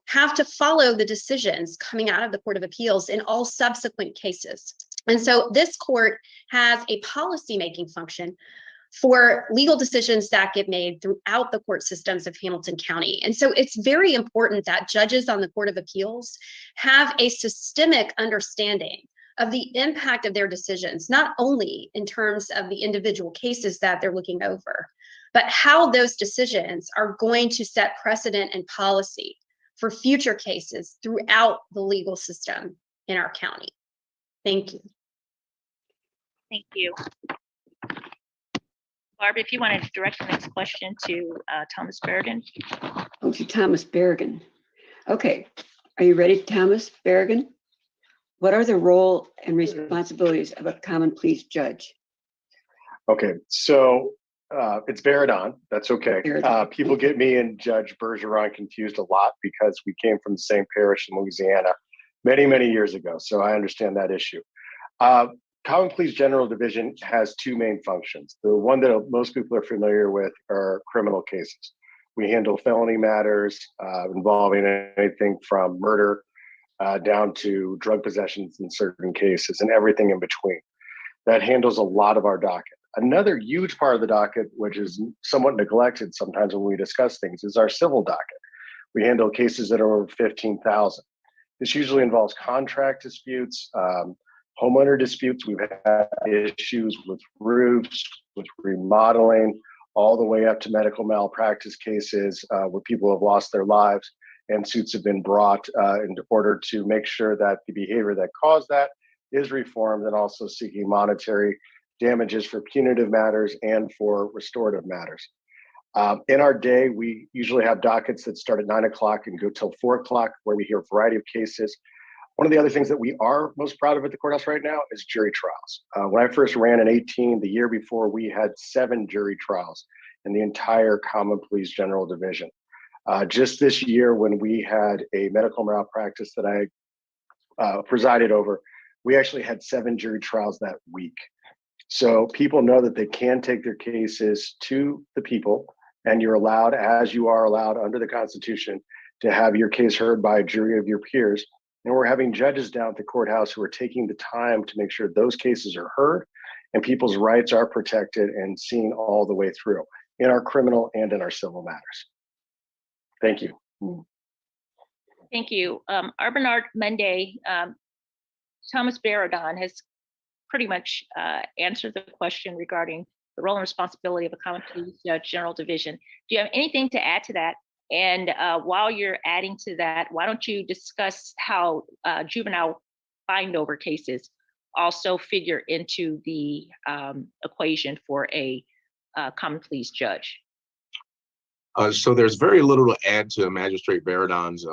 have to follow the decisions coming out of the Court of Appeals in all subsequent cases. And so this court has a policy-making function for legal decisions that get made throughout the court systems of Hamilton County. And so it's very important that judges on the Court of Appeals have a systemic understanding of the impact of their decisions, not only in terms of the individual cases that they're looking over, but how those decisions are going to set precedent and policy for future cases throughout the legal system in our county. Thank you. Thank you. Barb, if you want to direct the next question to Thomas Berrigan. Oh, to Thomas Berrigan. Okay, are you ready, Thomas Berrigan? What are the role and responsibilities of a common pleas judge? Okay, so it's Berrigan. That's okay. People get me and Judge Bergeron confused a lot because we came from the same parish in Louisiana many, many years ago. So I understand that issue. Common Pleas General Division has two main functions. The one that most people are familiar with are criminal cases. We handle felony matters involving anything from murder down to drug possessions in certain cases and everything in between. That handles a lot of our docket. Another huge part of the docket, which is somewhat neglected sometimes when we discuss things, is our civil docket. We handle cases that are over 15,000. This usually involves contract disputes, homeowner disputes. We've had issues with roofs, with remodeling, all the way up to medical malpractice cases where people have lost their lives and suits have been brought in order to make sure that the behavior that caused that is reformed, and also seeking monetary damages for punitive matters and for restorative matters. In our day, we usually have dockets that start at 9 o'clock and go till 4 o'clock, where we hear a variety of cases. One of the other things that we are most proud of at the courthouse right now is jury trials. When I first ran in 18, the year before, we had 7 jury trials in the entire Common Pleas General Division. Just this year, when we had a medical malpractice that I presided over, we actually had 7 jury trials that week. So people know that they can take their cases to the people, and you're allowed, as you are allowed under the Constitution, to have your case heard by a jury of your peers. And we're having judges down at the courthouse who are taking the time to make sure those cases are heard and people's rights are protected and seen all the way through in our criminal and in our civil matters. Thank you. Thank you. Our Bernard Monday, Thomas Berrigan has pretty much answered the question regarding the role and responsibility of a Common Pleas General Division. Do you have anything to add to that? And while you're adding to that, why don't you discuss how juvenile bind-over cases also figure into the equation for a Common Pleas judge? So there's very little to add to Magistrate Berrigan's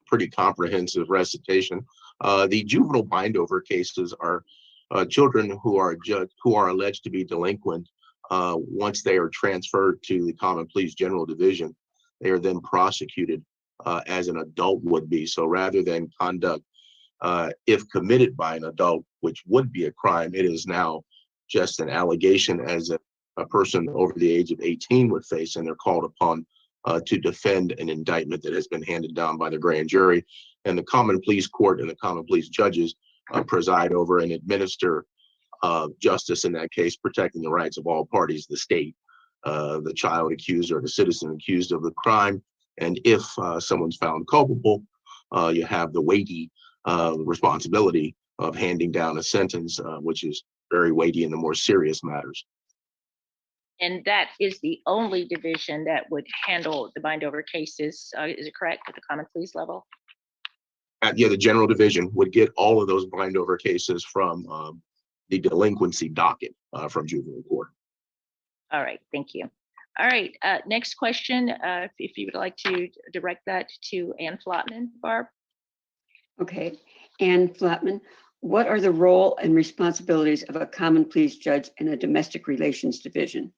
pretty comprehensive recitation. The juvenile bind-over cases are children who are alleged to be delinquent. Once they are transferred to the Common Pleas General Division, they are then prosecuted as an adult would be. So rather than conduct, if committed by an adult, which would be a crime, it is now just an allegation as a person over the age of 18 would face, and they're called upon to defend an indictment that has been handed down by the grand jury. And the Common Pleas Court and the Common Pleas judges preside over and administer justice in that case, protecting the rights of all parties, the state, the child accused or the citizen accused of the crime. And if someone's found culpable, you have the weighty responsibility of handing down a sentence, which is very weighty in the more serious matters. And that is the only division that would handle the bind-over cases, is it correct, at the Common Pleas level? Yeah, the General Division would get all of those bind-over cases from the delinquency docket from juvenile court. All right, thank you. All right, next question, if you would like to direct that to Ann Flotman, Barb. Okay, Ann Flotman, what are the role and responsibilities of a Common Pleas judge in a domestic relations division?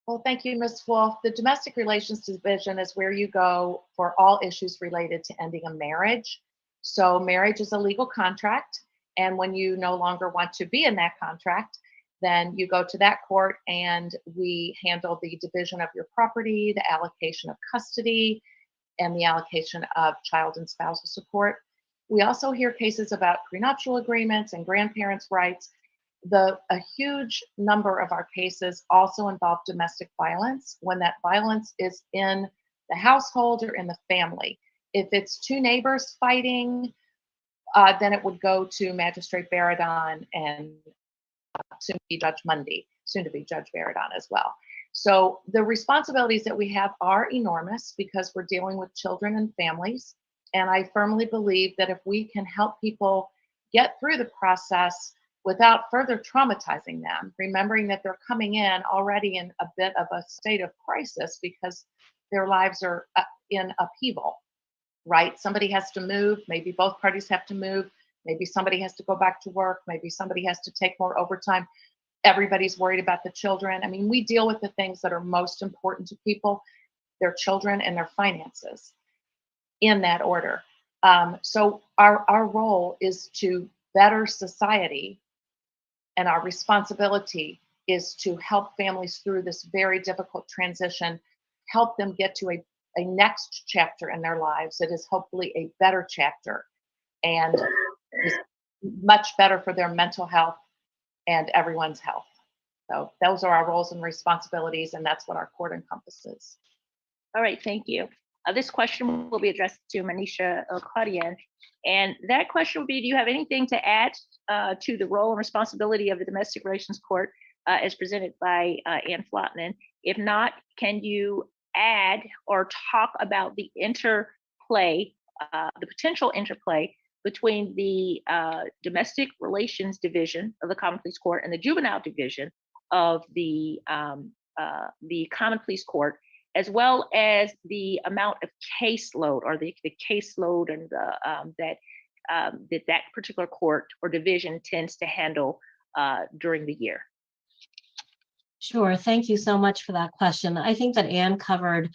Well, thank you, Ms. Wolf. The Domestic Relations Division is where you go for all issues related to ending a marriage. So marriage is a legal contract, and when you no longer want to be in that contract, then you go to that court and we handle the division of your property, the allocation of custody, and the allocation of child and spousal support. We also hear cases about prenuptial agreements and grandparents' rights. A huge number of our cases also involve domestic violence, when that violence is in the household or in the family. If it's two neighbors fighting, then it would go to Magistrate Baradon and soon to be Judge Mundy, soon to be Judge Baradon as well. So the responsibilities that we have are enormous because we're dealing with children and families. And I firmly believe that if we can help people get through the process without further traumatizing them, remembering that they're coming in already in a bit of a state of crisis because their lives are in upheaval, right? Somebody has to move, maybe both parties have to move, maybe somebody has to go back to work, maybe somebody has to take more overtime. Everybody's worried about the children. I mean, we deal with the things that are most important to people, their children and their finances, in that order. So our role is to better society, and our responsibility is to help families through this very difficult transition, help them get to a next chapter in their lives that is hopefully a better chapter and is much better for their mental health and everyone's health. So those are our roles and responsibilities, and that's what our court encompasses. All right, thank you. This question will be addressed to Manisha Elkadian. And that question would be, do you have anything to add to the role and responsibility of the Domestic Relations Court as presented by Ann Flotman? If not, can you add or talk about the interplay, the potential interplay between the Domestic Relations Division of the Common Pleas Court and the Juvenile Division of the Common Pleas Court, as well as the amount of caseload or the caseload and that particular court or division tends to handle during the year? Sure. Thank you so much for that question. I think that Anne covered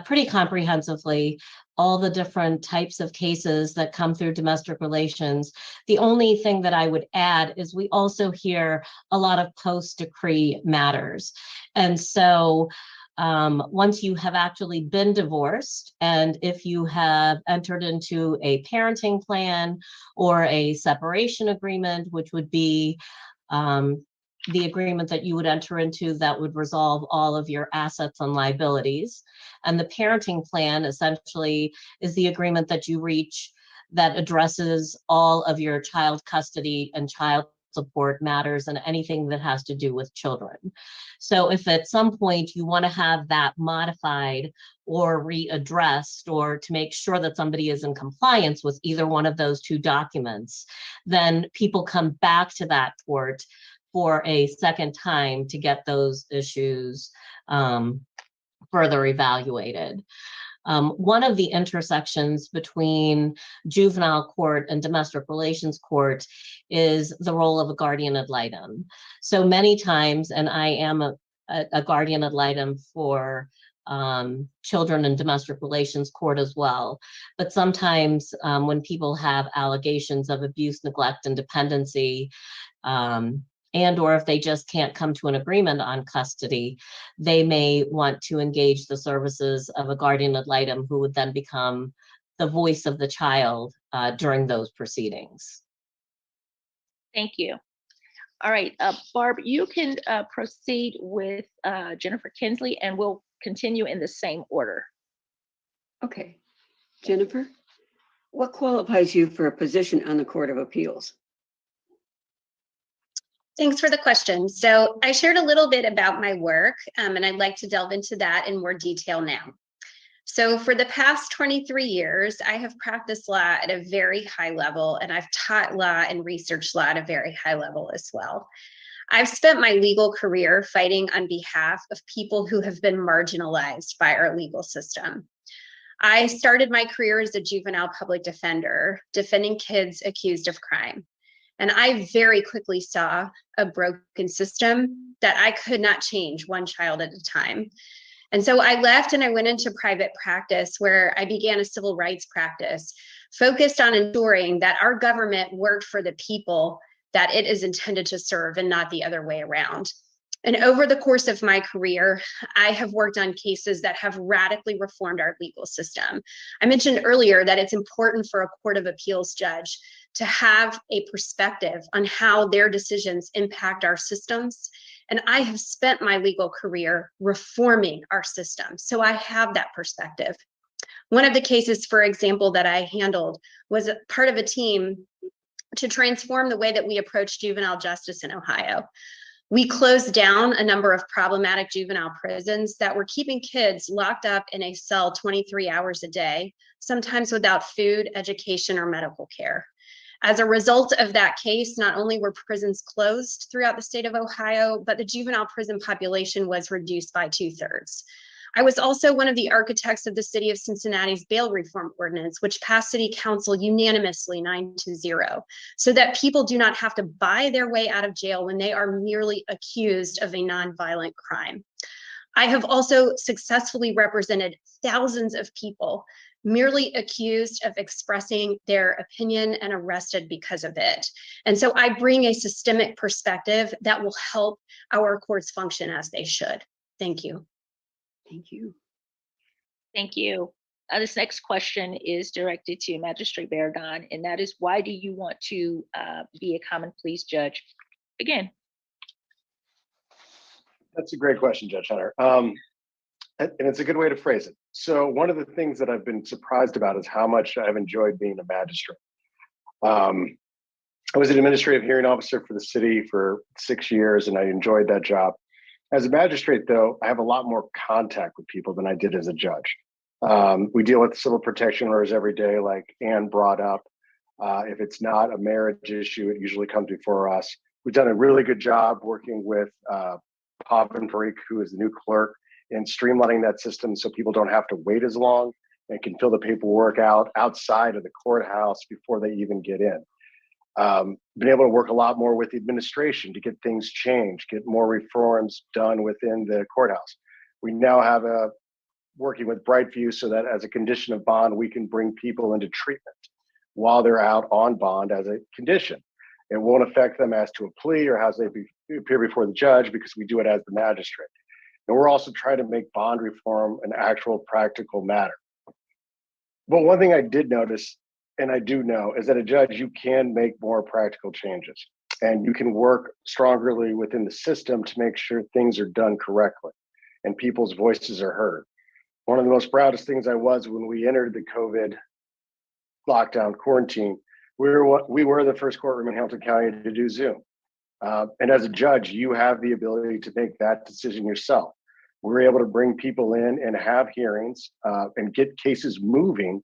pretty comprehensively all the different types of cases that come through domestic relations. The only thing that I would add is we also hear a lot of post-decree matters. And so once you have actually been divorced, and if you have entered into a parenting plan or a separation agreement, which would be the agreement that you would enter into that would resolve all of your assets and liabilities. And the parenting plan essentially is the agreement that you reach that addresses all of your child custody and child support matters and anything that has to do with children. So if at some point you want to have that modified or readdressed, or to make sure that somebody is in compliance with either one of those two documents, then people come back to that court for a second time to get those issues further evaluated. One of the intersections between juvenile court and domestic relations court is the role of a guardian ad litem. So many times, and I am a guardian ad litem for children in domestic relations court as well. But sometimes when people have allegations of abuse, neglect, and dependency, and or if they just can't come to an agreement on custody, they may want to engage the services of a guardian ad litem who would then become the voice of the child during those proceedings. Thank you. All right, Barb, you can proceed with Jennifer Kinsley, and we'll continue in the same order. Okay. Jennifer, what qualifies you for a position on the Court of Appeals? Thanks for the question. So I shared a little bit about my work, and I'd like to delve into that in more detail now. So for the past 23 years, I have practiced law at a very high level, and I've taught law and researched law at a very high level as well. I've spent my legal career fighting on behalf of people who have been marginalized by our legal system. I started my career as a juvenile public defender, defending kids accused of crime. And I very quickly saw a broken system that I could not change one child at a time. And so I left and I went into private practice, where I began a civil rights practice focused on ensuring that our government worked for the people that it is intended to serve and not the other way around. And over the course of my career, I have worked on cases that have radically reformed our legal system. I mentioned earlier that it's important for a Court of Appeals judge to have a perspective on how their decisions impact our systems. And I have spent my legal career reforming our system, so I have that perspective. One of the cases, for example, that I handled was a part of a team to transform the way that we approach juvenile justice in Ohio. We closed down a number of problematic juvenile prisons that were keeping kids locked up in a cell 23 hours a day, sometimes without food, education, or medical care. As a result of that case, not only were prisons closed throughout the state of Ohio, but the juvenile prison population was reduced by 2/3. I was also one of the architects of the city of Cincinnati's bail reform ordinance, which passed city council unanimously 9-0, so that people do not have to buy their way out of jail when they are merely accused of a nonviolent crime. I have also successfully represented thousands of people merely accused of expressing their opinion and arrested because of it. And so I bring a systemic perspective that will help our courts function as they should. Thank you. Thank you. Thank you. This next question is directed to Magistrate Baradon, and that is, why do you want to be a common pleas judge? Again. That's a great question, Judge Hunter. And it's a good way to phrase it. So one of the things that I've been surprised about is how much I've enjoyed being a magistrate. I was an administrative hearing officer for the city for 6 years, and I enjoyed that job. As a magistrate, though, I have a lot more contact with people than I did as a judge. We deal with civil protection orders every day, like Ann brought up. If it's not a marriage issue, it usually comes before us. We've done a really good job working with Pavan Parikh, who is the new clerk, in streamlining that system so people don't have to wait as long and can fill the paperwork out outside of the courthouse before they even get in. Been able to work a lot more with the administration to get things changed, get more reforms done within the courthouse. We now have working with Brightview so that as a condition of bond, we can bring people into treatment while they're out on bond as a condition. It won't affect them as to a plea or as they appear before the judge because we do it as the magistrate. And we're also trying to make bond reform an actual practical matter. But one thing I did notice, and I do know, is that a judge, you can make more practical changes and you can work strongly within the system to make sure things are done correctly and people's voices are heard. One of the most proudest things I was when we entered the COVID lockdown quarantine, we were the first courtroom in Hamilton County to do Zoom. And as a judge, you have the ability to make that decision yourself. We're able to bring people in and have hearings and get cases moving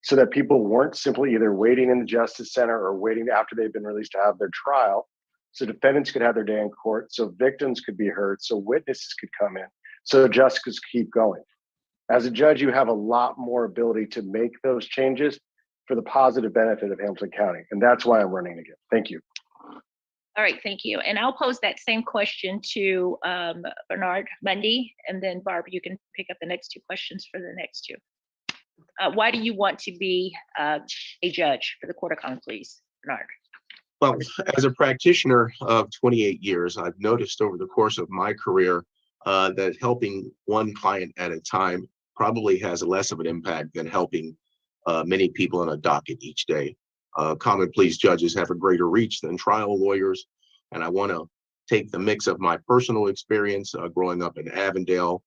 so that people weren't simply either waiting in the Justice Center or waiting after they've been released to have their trial. So defendants could have their day in court, so victims could be heard, so witnesses could come in, so justice could keep going. As a judge, you have a lot more ability to make those changes for the positive benefit of Hamilton County. And that's why I'm running again. Thank you. All right, thank you. And I'll pose that same question to Bernard Mundy, and then Barb, you can pick up the next two questions for the next two. Why do you want to be a judge for the Court of Common Pleas, Bernard? Well, as a practitioner of 28 years, I've noticed over the course of my career that helping one client at a time probably has less of an impact than helping many people on a docket each day. Common pleas judges have a greater reach than trial lawyers, and I want to take the mix of my personal experience growing up in Avondale,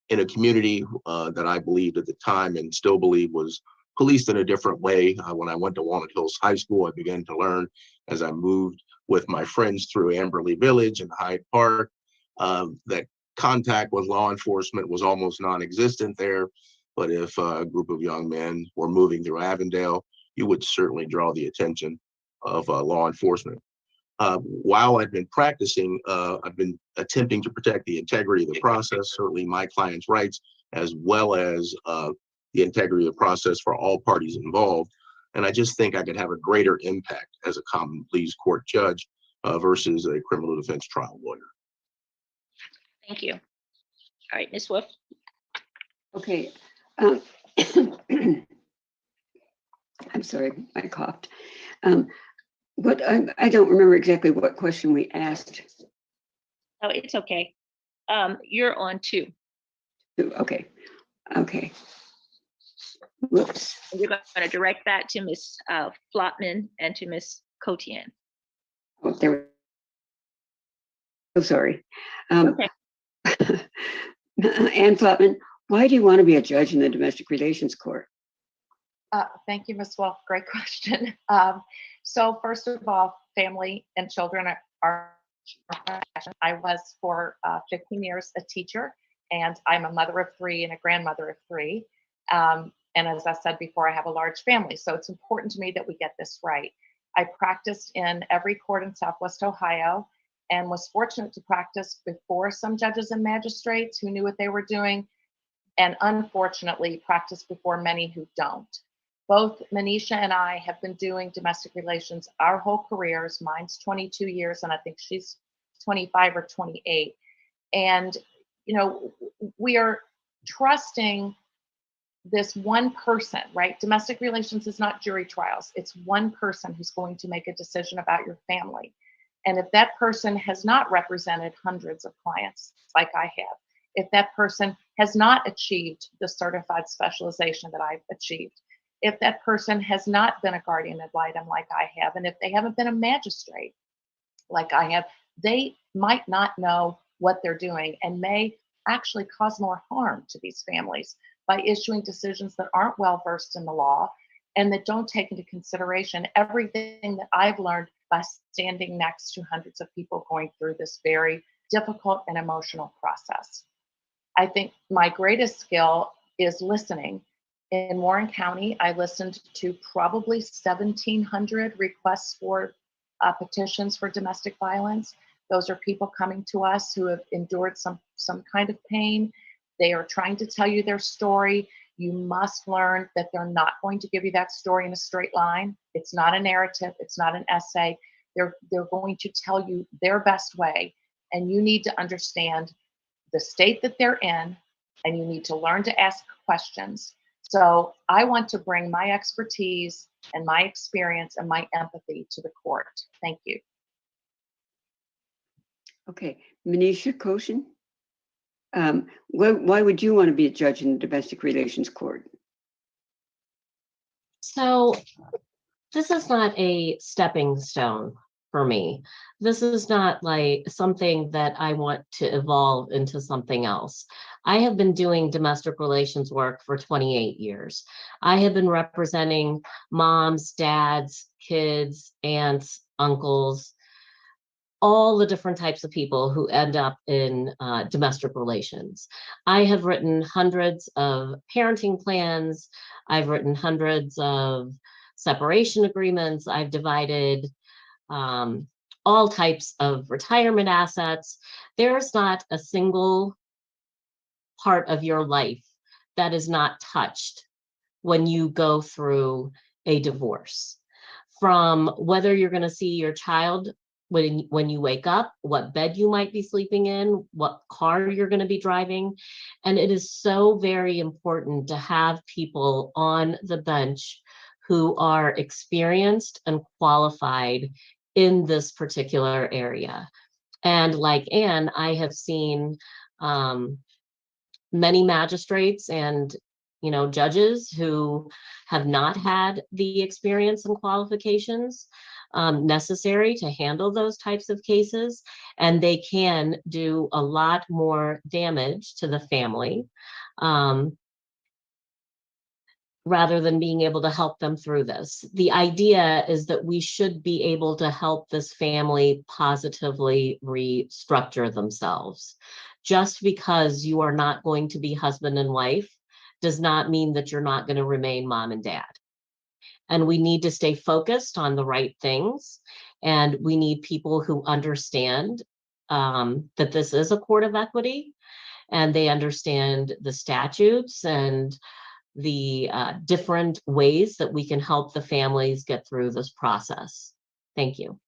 in a community that I believed at the time and still believe was policed in a different way. When I went to Walnut Hills High School, I began to learn as I moved with my friends through Amberley Village and Hyde Park that contact with law enforcement was almost non-existent there. But if a group of young men were moving through Avondale, you would certainly draw the attention of law enforcement. While I've been practicing, I've been attempting to protect the integrity of the process, certainly my clients' rights, as well as the integrity of the process for all parties involved. And I just think I could have a greater impact as a common pleas court judge versus a criminal defense trial lawyer. Thank you. All right, Ms. Wolf. Okay. I'm sorry, I coughed. I don't remember exactly what question we asked. Oh, it's okay. You're on 2. Okay, okay. Whoops. And you're going to direct that to Ms. Flotman and to Ms. Cotian. Oh, there. Oh, sorry. Okay. Ann Flotman, why do you want to be a judge in the domestic relations court? Thank you, Ms. Wolf. Great question. So first of all, family and children are my passion. I was for 15 years a teacher, and I'm a mother of 3 and a grandmother of 3. And as I said before, I have a large family, so it's important to me that we get this right. I practiced in every court in Southwest Ohio and was fortunate to practice before some judges and magistrates who knew what they were doing, and unfortunately practice before many who don't. Both Manisha and I have been doing domestic relations our whole careers. Mine's 22 years, and I think she's 25 or 28. And, you know, we are trusting this one person, right? Domestic relations is not jury trials. It's one person who's going to make a decision about your family. And if that person has not represented hundreds of clients like I have, if that person has not achieved the certified specialization that I've achieved, if that person has not been a guardian ad litem like I have, and if they haven't been a magistrate like I have, they might not know what they're doing and may actually cause more harm to these families by issuing decisions that aren't well versed in the law and that don't take into consideration everything that I've learned by standing next to hundreds of people going through this very difficult and emotional process. I think my greatest skill is listening. In Warren County, I listened to probably 1,700 requests for petitions for domestic violence. Those are people coming to us who have endured some kind of pain. They are trying to tell you their story. You must learn that they're not going to give you that story in a straight line. It's not a narrative. It's not an essay. They're going to tell you their best way, and you need to understand the state that they're in, and you need to learn to ask questions. So I want to bring my expertise and my experience and my empathy to the court. Thank you. Okay, Manisha Koshin, why would you want to be a judge in the domestic relations court? So this is not a stepping stone for me. This is not like something that I want to evolve into something else. I have been doing domestic relations work for 28 years. I have been representing moms, dads, kids, aunts, uncles, all the different types of people who end up in domestic relations. I have written hundreds of parenting plans. I've written hundreds of separation agreements. I've divided all types of retirement assets. There's not a single part of your life that is not touched when you go through a divorce. From whether you're going to see your child when you wake up, what bed you might be sleeping in, what car you're going to be driving. And it is so very important to have people on the bench who are experienced and qualified in this particular area. And like Ann, I have seen many magistrates and judges who have not had the experience and qualifications necessary to handle those types of cases, and they can do a lot more damage to the family rather than being able to help them through this. The idea is that we should be able to help this family positively restructure themselves. Just because you are not going to be husband and wife does not mean that you're not going to remain mom and dad. And we need to stay focused on the right things. And we need people who understand that this is a court of equity, and they understand the statutes and the different ways that we can help the families get through this process. Thank you.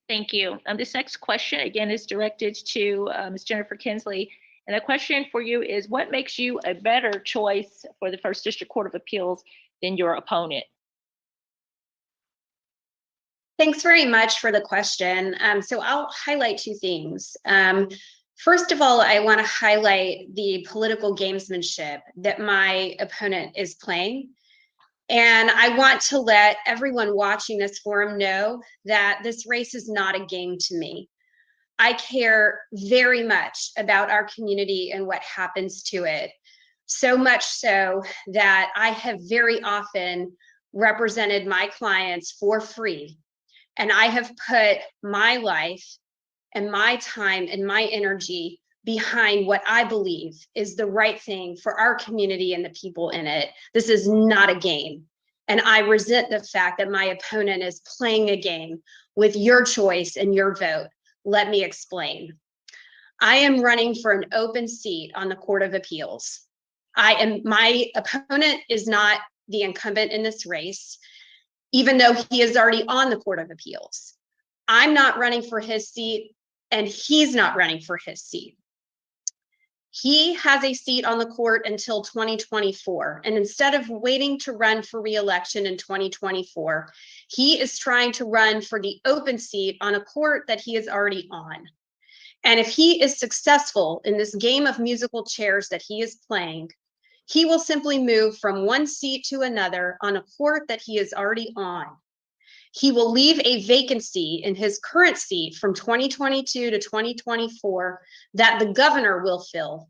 Thank you. This next question again is directed to Ms. Jennifer Kinsley. And the question for you is, what makes you a better choice for the First District Court of Appeals than your opponent? Thanks very much for the question. So I'll highlight two things. First of all, I want to highlight the political gamesmanship that my opponent is playing. And I want to let everyone watching this forum know that this race is not a game to me. I care very much about our community and what happens to it. So much so that I have very often represented my clients for free. And I have put my life and my time and my energy behind what I believe is the right thing for our community and the people in it. This is not a game. And I resent the fact that my opponent is playing a game with your choice and your vote. Let me explain. I am running for an open seat on the Court of Appeals. My opponent is not the incumbent in this race, even though he is already on the Court of Appeals. I'm not running for his seat, and he's not running for his seat. He has a seat on the court until 2024. And instead of waiting to run for re-election in 2024, he is trying to run for the open seat on a court that he is already on. And if he is successful in this game of musical chairs that he is playing, he will simply move from one seat to another on a court that he is already on. He will leave a vacancy in his current seat from 2022 to 2024 that the governor will fill.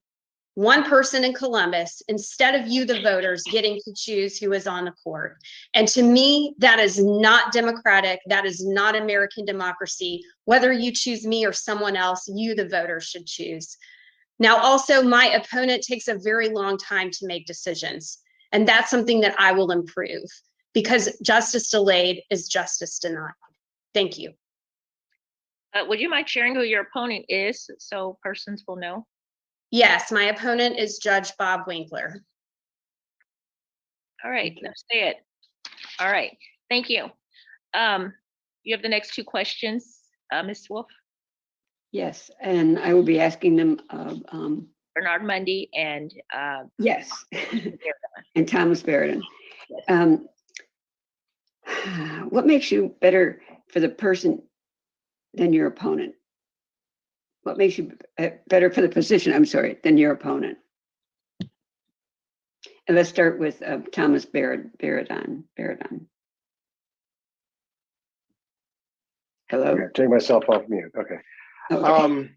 One person in Columbus, instead of you, the voters, getting to choose who is on the court. And to me, that is not democratic. That is not American democracy. Whether you choose me or someone else, you, the voters, should choose. Now, also, my opponent takes a very long time to make decisions. And that's something that I will improve, because justice delayed is justice denied. Thank you. Would you mind sharing who your opponent is so persons will know? Yes, my opponent is Judge Bob Winkler. All right, let's say it. All right, thank you. You have the next two questions, Ms. Wolf. Yes, and I will be asking them of, Bernard Mundy and yes, and Thomas Baradan. What makes you better for the person than your opponent? What makes you better for the position, I'm sorry, than your opponent? And let's start with Thomas Baradan. Hello? Okay, take myself off mute. Okay. Okay.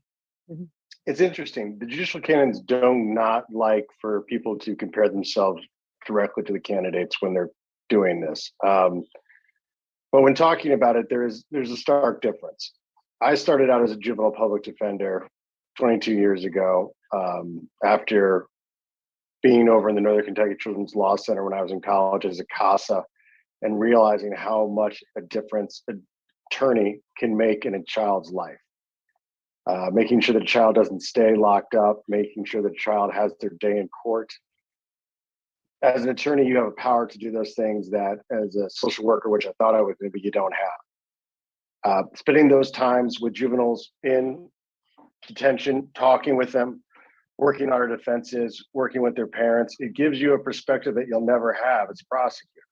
It's interesting. The judicial canons do not like for people to compare themselves directly to the candidates when they're doing this. But when talking about it, there's a stark difference. I started out as a juvenile public defender 22 years ago, after being over in the Northern Kentucky Children's Law Center when I was in college as a CASA, and realizing how much a difference an attorney can make in a child's life. Making sure that the child doesn't stay locked up, making sure that the child has their day in court. As an attorney, you have a power to do those things that as a social worker, which I thought I would, maybe you don't have. Spending those times with juveniles in detention, talking with them, working on our defenses, working with their parents, it gives you a perspective that you'll never have as a prosecutor.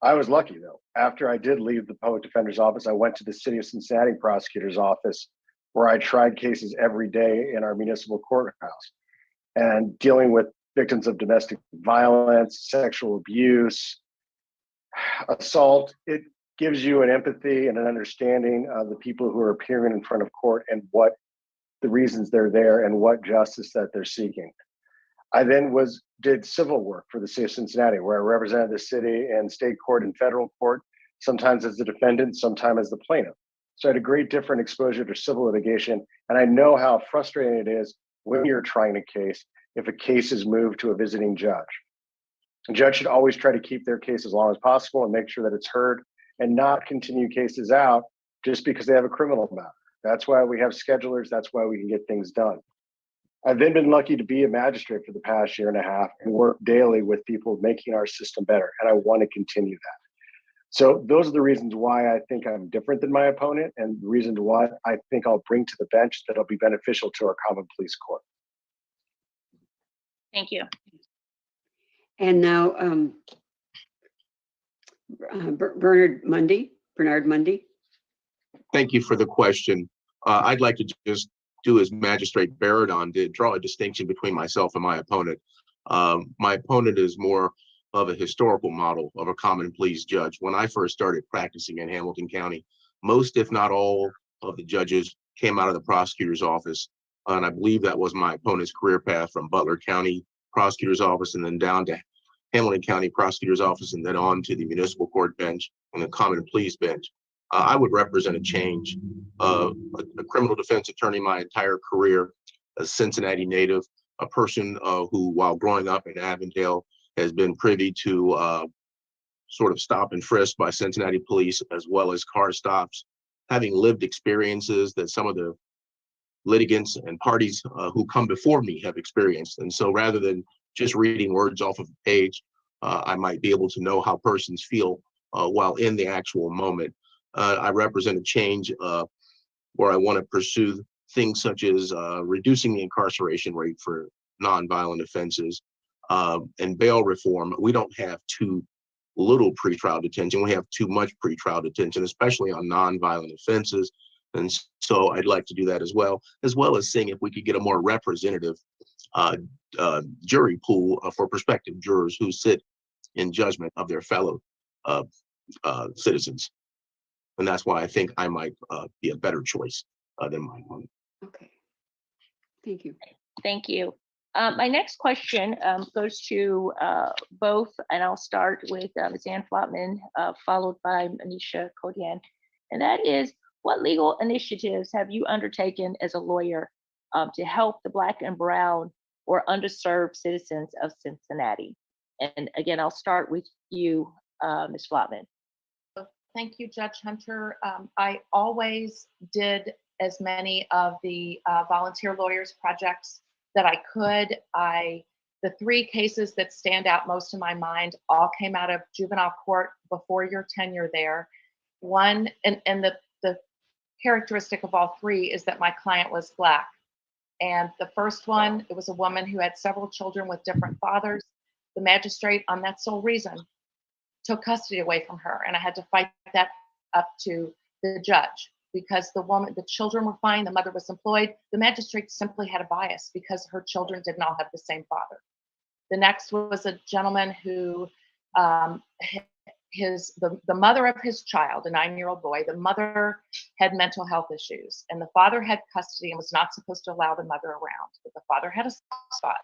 I was lucky though. After I did leave the public defender's office, I went to the city of Cincinnati prosecutor's office, where I tried cases every day in our municipal courthouse, and dealing with victims of domestic violence, sexual abuse, assault. It gives you an empathy and an understanding of the people who are appearing in front of court and what the reasons they're there and what justice that they're seeking. I then did civil work for the city of Cincinnati, where I represented the city in state court and federal court, sometimes as the defendant, sometimes as the plaintiff. So I had a great different exposure to civil litigation, and I know how frustrating it is when you're trying a case if a case is moved to a visiting judge. A judge should always try to keep their case as long as possible and make sure that it's heard, and not continue cases out just because they have a criminal matter. That's why we have schedulers. That's why we can get things done. I've then been lucky to be a magistrate for the past year and a half and work daily with people making our system better, and I want to continue that. So those are the reasons why I think I'm different than my opponent, and the reason why I think I'll bring to the bench that'll be beneficial to our common police court. Thank you. And now Bernard Mundy. Thank you for the question. I'd like to just do as Magistrate Baradon did, draw a distinction between myself and my opponent. My opponent is more of a historical model of a common pleas judge. When I first started practicing in Hamilton County, most, if not all, of the judges came out of the prosecutor's office. And I believe that was my opponent's career path, from Butler County Prosecutor's Office and then down to Hamilton County Prosecutor's Office and then on to the municipal court bench and the common pleas bench. I would represent a change. A criminal defense attorney my entire career, a Cincinnati native, a person who, while growing up in Avondale, has been privy to sort of stop and frisk by Cincinnati police, as well as car stops, having lived experiences that some of the litigants and parties who come before me have experienced. And so rather than just reading words off of a page, I might be able to know how persons feel while in the actual moment. I represent a change where I want to pursue things such as reducing the incarceration rate for nonviolent offenses and bail reform. We don't have too little pretrial detention. We have too much pretrial detention, especially on nonviolent offenses. And so I'd like to do that as well as seeing if we could get a more representative jury pool for prospective jurors who sit in judgment of their fellow citizens. And that's why I think I might be a better choice than my opponent. Okay. Thank you. Thank you. My next question goes to both, and I'll start with Ms. Ann Flotman, followed by Manisha Kodian. And that is, what legal initiatives have you undertaken as a lawyer to help the Black and Brown or underserved citizens of Cincinnati? And again, I'll start with you, Ms. Flotman. Thank you, Judge Hunter. I always did as many of the volunteer lawyers projects that I could. The three cases that stand out most in my mind all came out of juvenile court before your tenure there. One, and the characteristic of all three is that my client was Black. And the first one, it was a woman who had several children with different fathers. The magistrate, on that sole reason, took custody away from her, and I had to fight that up to the judge because the children were fine, the mother was employed. The magistrate simply had a bias because her children did not have the same father. The next was a gentleman who, the mother of his child, a 9-year-old boy, the mother had mental health issues, and the father had custody and was not supposed to allow the mother around, but the father had a soft spot,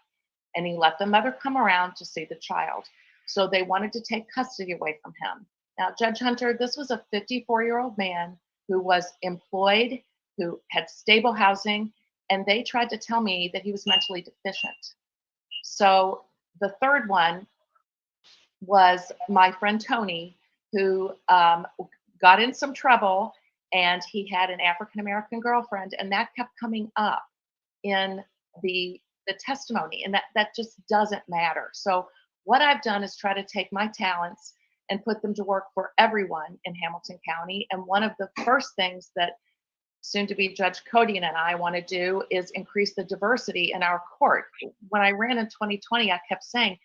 and he let the mother come around to see the child. So they wanted to take custody away from him. Now, Judge Hunter, this was a 54-year-old man who was employed, who had stable housing, and they tried to tell me that he was mentally deficient. So the third one was my friend Tony, who got in some trouble, and he had an African-American girlfriend, and that kept coming up in the testimony, and that just doesn't matter. So what I've done is try to take my talents and put them to work for everyone in Hamilton County. And one of the first things that soon to be Judge Kodian and I want to do is increase the diversity in our court. When I ran in 2020, I kept saying,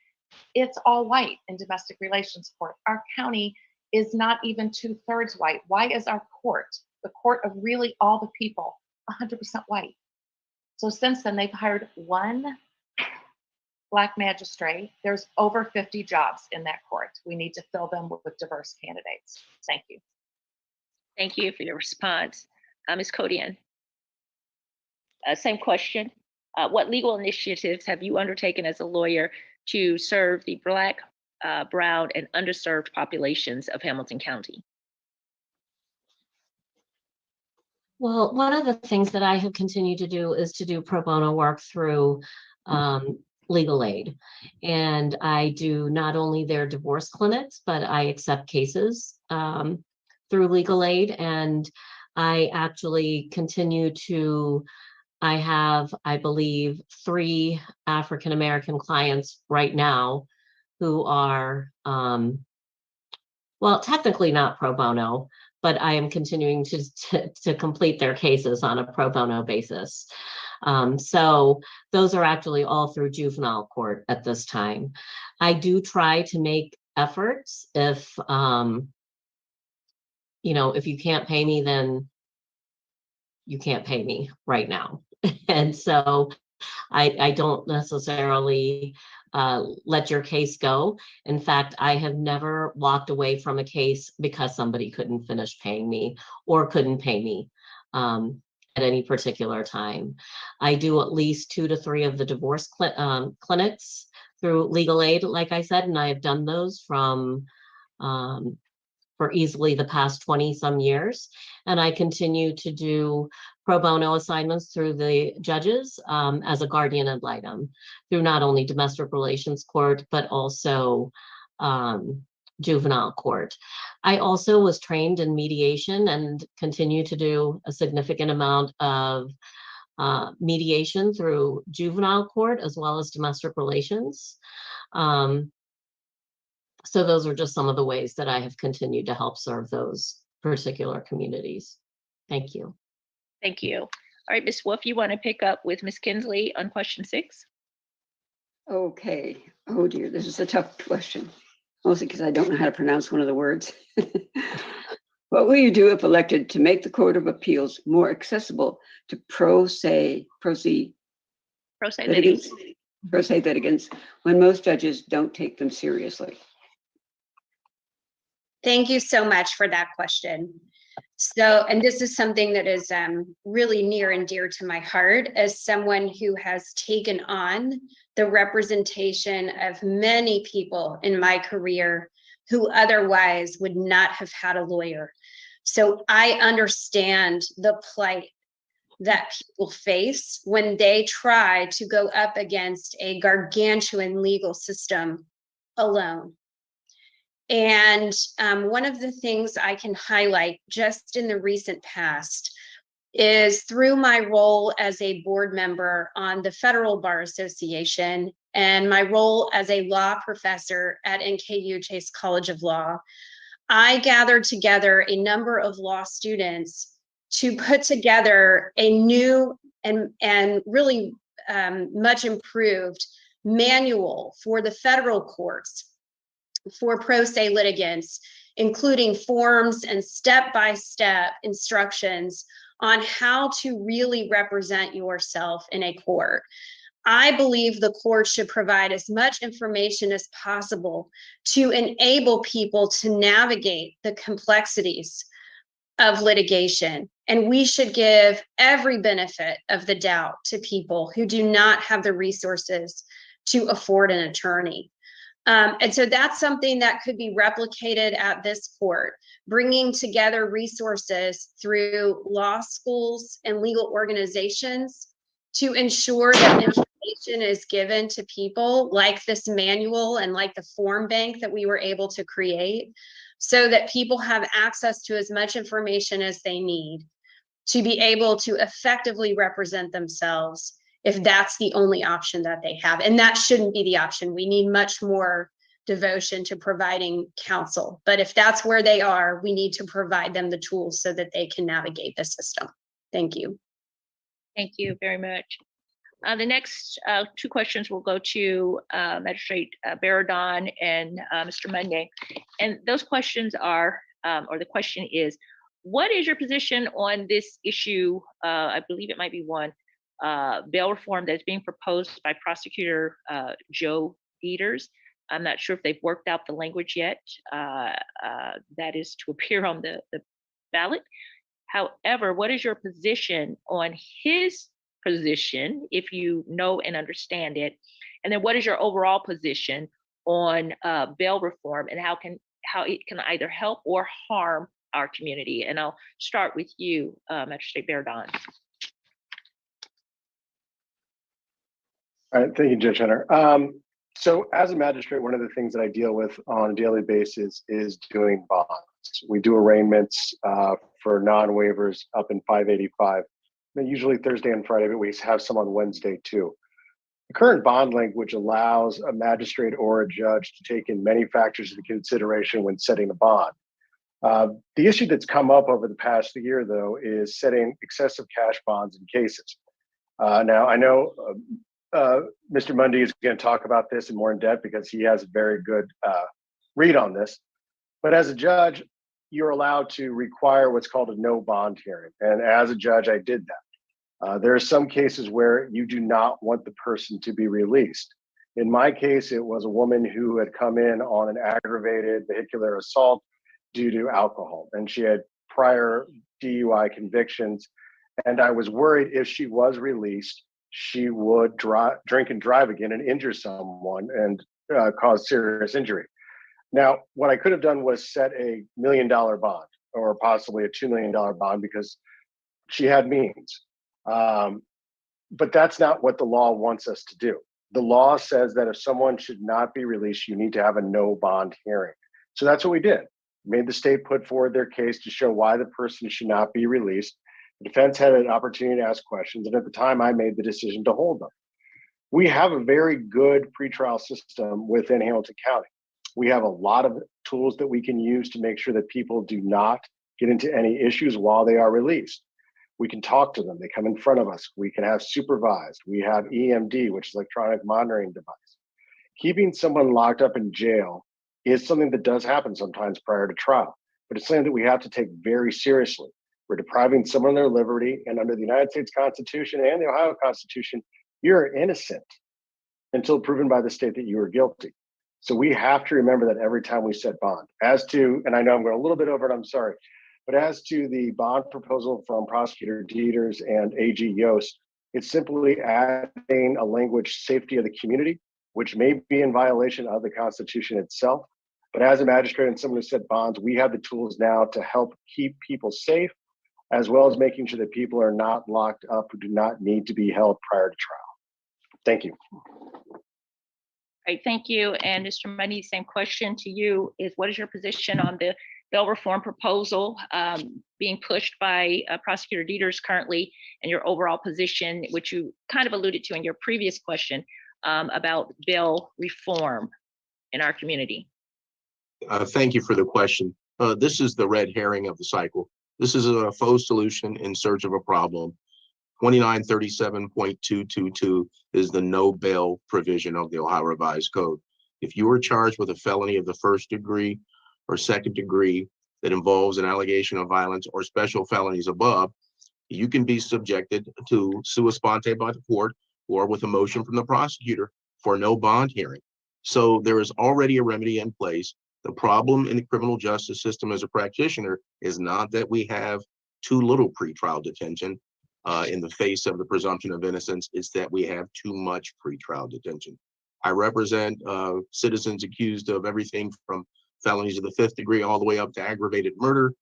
it's all white in domestic relations court. Our county is not even 2/3 white. Why is our court, the court of really all the people, 100% white? So since then, they've hired one Black magistrate. There's over 50 jobs in that court. We need to fill them with diverse candidates. Thank you. Thank you for your response. Ms. Kodian. Same question. What legal initiatives have you undertaken as a lawyer to serve the Black, Brown, and underserved populations of Hamilton County? Well, one of the things that I have continued to do is to do pro bono work through legal aid. And I do not only their divorce clinics, but I accept cases through legal aid. And I actually continue to, I have, I believe, 3 African-American clients right now who are, well, technically not pro bono, but I am continuing to complete their cases on a pro bono basis. So those are actually all through juvenile court at this time. I do try to make efforts if, if you can't pay me, then you can't pay me right now. And so I don't necessarily let your case go. In fact, I have never walked away from a case because somebody couldn't finish paying me or couldn't pay me at any particular time. I do at least 2 to 3 of the divorce clinics through legal aid, like I said, and I have done those from for easily the past 20 some years. And I continue to do pro bono assignments through the judges as a guardian ad litem through not only domestic relations court, but also juvenile court. I also was trained in mediation and continue to do a significant amount of mediation through juvenile court as well as domestic relations. So those are just some of the ways that I have continued to help serve those particular communities. Thank you. Thank you. All right, Ms. Wolf, you want to pick up with Ms. Kinsley on question 6? Okay. Oh dear, this is a tough question. Mostly because I don't know how to pronounce one of the words. What will you do if elected to make the Court of Appeals more accessible to pro se litigants when most judges don't take them seriously? Thank you so much for that question. So, and this is something that is really near and dear to my heart as someone who has taken on the representation of many people in my career who otherwise would not have had a lawyer. So I understand the plight that people face when they try to go up against a gargantuan legal system alone. And one of the things I can highlight just in the recent past is through my role as a board member on the Federal Bar Association and my role as a law professor at NKU Chase College of Law, I gathered together a number of law students to put together a new and really much improved manual for the federal courts for pro se litigants, including forms and step-by-step instructions on how to really represent yourself in a court. I believe the court should provide as much information as possible to enable people to navigate the complexities of litigation. And we should give every benefit of the doubt to people who do not have the resources to afford an attorney. And so that's something that could be replicated at this court, bringing together resources through law schools and legal organizations to ensure that information is given to people like this manual and like the form bank that we were able to create, so that people have access to as much information as they need to be able to effectively represent themselves if that's the only option that they have. And that shouldn't be the option. We need much more devotion to providing counsel. But if that's where they are, we need to provide them the tools so that they can navigate the system. Thank you. Thank you very much. The next 2 questions will go to Magistrate Baradon and Mr. Monday. And those questions are, or the question is, what is your position on this issue? I believe it might be one, bail reform that's being proposed by Prosecutor Joe Deters. I'm not sure if they've worked out the language yet. That is to appear on the ballot. However, what is your position on his position, if you know and understand it? And then what is your overall position on bail reform and how it can either help or harm our community? And I'll start with you, Magistrate Baradon. All right, thank you, Judge Hunter. So as a magistrate, one of the things that I deal with on a daily basis is doing bonds. We do arraignments for non-waivers up in 585, usually Thursday and Friday, but we have some on Wednesday too. The current bond language allows a magistrate or a judge to take in many factors into consideration when setting a bond. The issue that's come up over the past year, though, is setting excessive cash bonds in cases. Now, I know Mr. Mundy is going to talk about this in more in depth because he has a very good read on this. But as a judge, you're allowed to require what's called a no bond hearing. And as a judge, I did that. There are some cases where you do not want the person to be released. In my case, it was a woman who had come in on an aggravated vehicular assault due to alcohol, and she had prior DUI convictions. And I was worried if she was released, she would drink and drive again and injure someone and cause serious injury. Now, what I could have done was set $1 million bond or possibly a $2 million bond because she had means. But that's not what the law wants us to do. The law says that if someone should not be released, you need to have a no bond hearing. So that's what we did. Made the state put forward their case to show why the person should not be released. The defense had an opportunity to ask questions, and at the time I made the decision to hold them. We have a very good pretrial system within Hamilton County. We have a lot of tools that we can use to make sure that people do not get into any issues while they are released. We can talk to them. They come in front of us. We can have supervised. We have EMD, which is electronic monitoring device. Keeping someone locked up in jail is something that does happen sometimes prior to trial, but it's something that we have to take very seriously. We're depriving someone of their liberty, and under the United States Constitution and the Ohio Constitution, you're innocent until proven by the state that you are guilty. So we have to remember that every time we set bond. As to, and I know I'm going a little bit over it, I'm sorry, but as to the bond proposal from Prosecutor Dieters and AG Yost, it's simply adding a language, safety of the community, which may be in violation of the Constitution itself. But as a magistrate and someone who set bonds, we have the tools now to help keep people safe, as well as making sure that people are not locked up who do not need to be held prior to trial. Thank you. Right, thank you. And Mr. Money, same question to you is what is your position on the bail reform proposal being pushed by Prosecutor Dieters currently, and your overall position, which you kind of alluded to in your previous question about bail reform in our community? Thank you for the question. This is the red herring of the cycle. This is a faux solution in search of a problem. 2937.222 is the no bail provision of the Ohio Revised Code. If you are charged with a felony of the first degree or second degree that involves an allegation of violence or special felonies above, you can be subjected to sua sponte by the court or with a motion from the prosecutor for no bond hearing. So there is already a remedy in place. The problem in the criminal justice system as a practitioner is not that we have too little pretrial detention in the face of the presumption of innocence, it's that we have too much pretrial detention. I represent citizens accused of everything from felonies of the 5th degree all the way up to aggravated murder.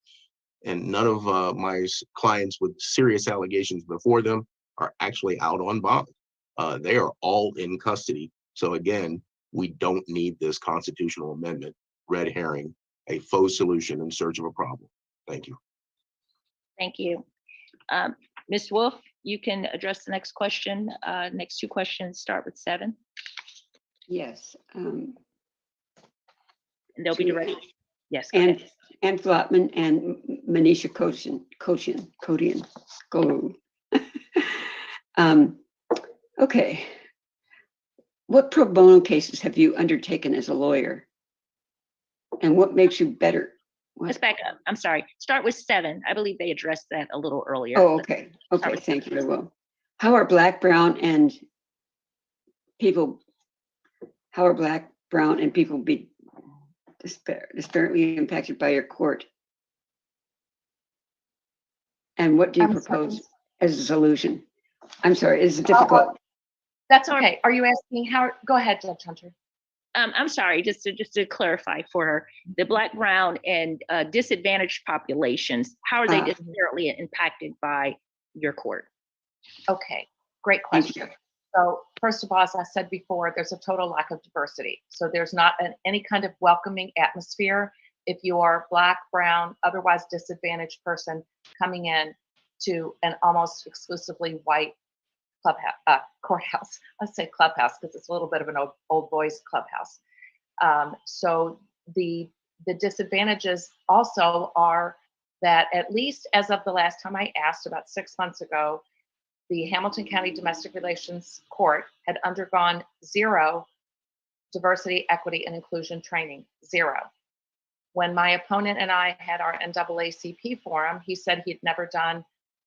And none of my clients with serious allegations before them are actually out on bond. They are all in custody. So again, we don't need this constitutional amendment, red herring, a faux solution in search of a problem. Thank you. Thank you. Ms. Wolf, you can address the next question. Next two questions start with 7. Yes. And they'll be directed. Yes. go And ahead. Ann Flotman and Manisha Kodian. Okay. What pro bono cases have you undertaken as a lawyer? And what makes you better? Let's back up. I'm sorry. Start with 7. I believe they addressed that a little earlier. Oh, okay. Okay, thank you. I will. How are Black, brown, and people be disparately impacted by your court? And what do you I'm propose sorry. as a solution? I'm sorry, it's difficult. That's okay. Are you asking how? Go ahead, Judge Hunter. I'm sorry, just to clarify for her, the Black, brown, and disadvantaged populations, how are they disparately impacted by your court? Okay, great Thank question. you. So first of all, as I said before, there's a total lack of diversity. So there's not any kind of welcoming atmosphere if you are Black, brown, otherwise disadvantaged person coming in to an almost exclusively white courthouse. I say clubhouse because it's a little bit of an old boys clubhouse. So the disadvantages also are that, at least as of the last time I asked, about 6 months ago, the Hamilton County Domestic Relations Court had undergone 0 diversity, equity, and inclusion training, 0. When my opponent and I had our NAACP forum, he said he'd never done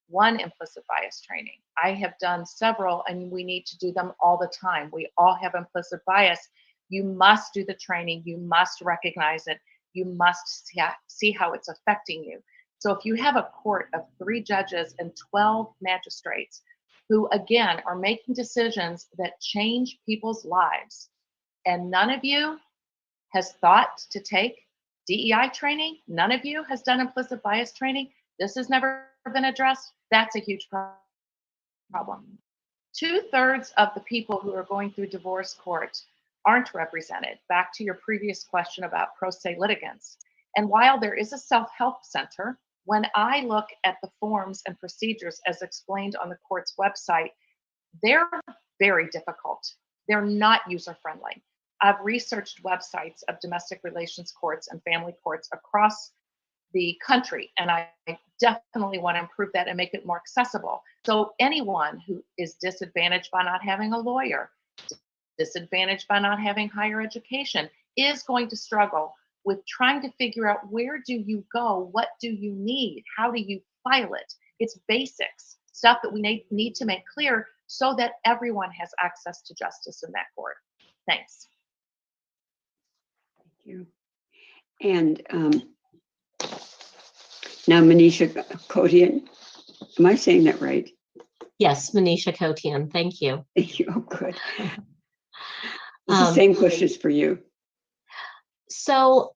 one implicit bias training. I have done several, and we need to do them all the time. We all have implicit bias. You must do the training. You must recognize it. You must see how it's affecting you. So if you have a court of 3 judges and 12 magistrates who, again, are making decisions that change people's lives, and none of you has thought to take DEI training, none of you has done implicit bias training, this has never been addressed, that's a huge problem. 2/3 of the people who are going through divorce court aren't represented. Back to your previous question about pro se litigants. And while there is a self-help center, when I look at the forms and procedures as explained on the court's website, they're very difficult. They're not user-friendly. I've researched websites of domestic relations courts and family courts across the country, and I definitely want to improve that and make it more accessible. So anyone who is disadvantaged by not having a lawyer, disadvantaged by not having higher education, is going to struggle with trying to figure out, where do you go? What do you need? How do you file it? It's basics, stuff that we need to make clear so that everyone has access to justice in that court. Thanks. Thank you. And now Manisha Kotian, am I saying that right? Yes, Manisha Kotian, thank you. Thank you. Oh, good. It's the same questions for you. So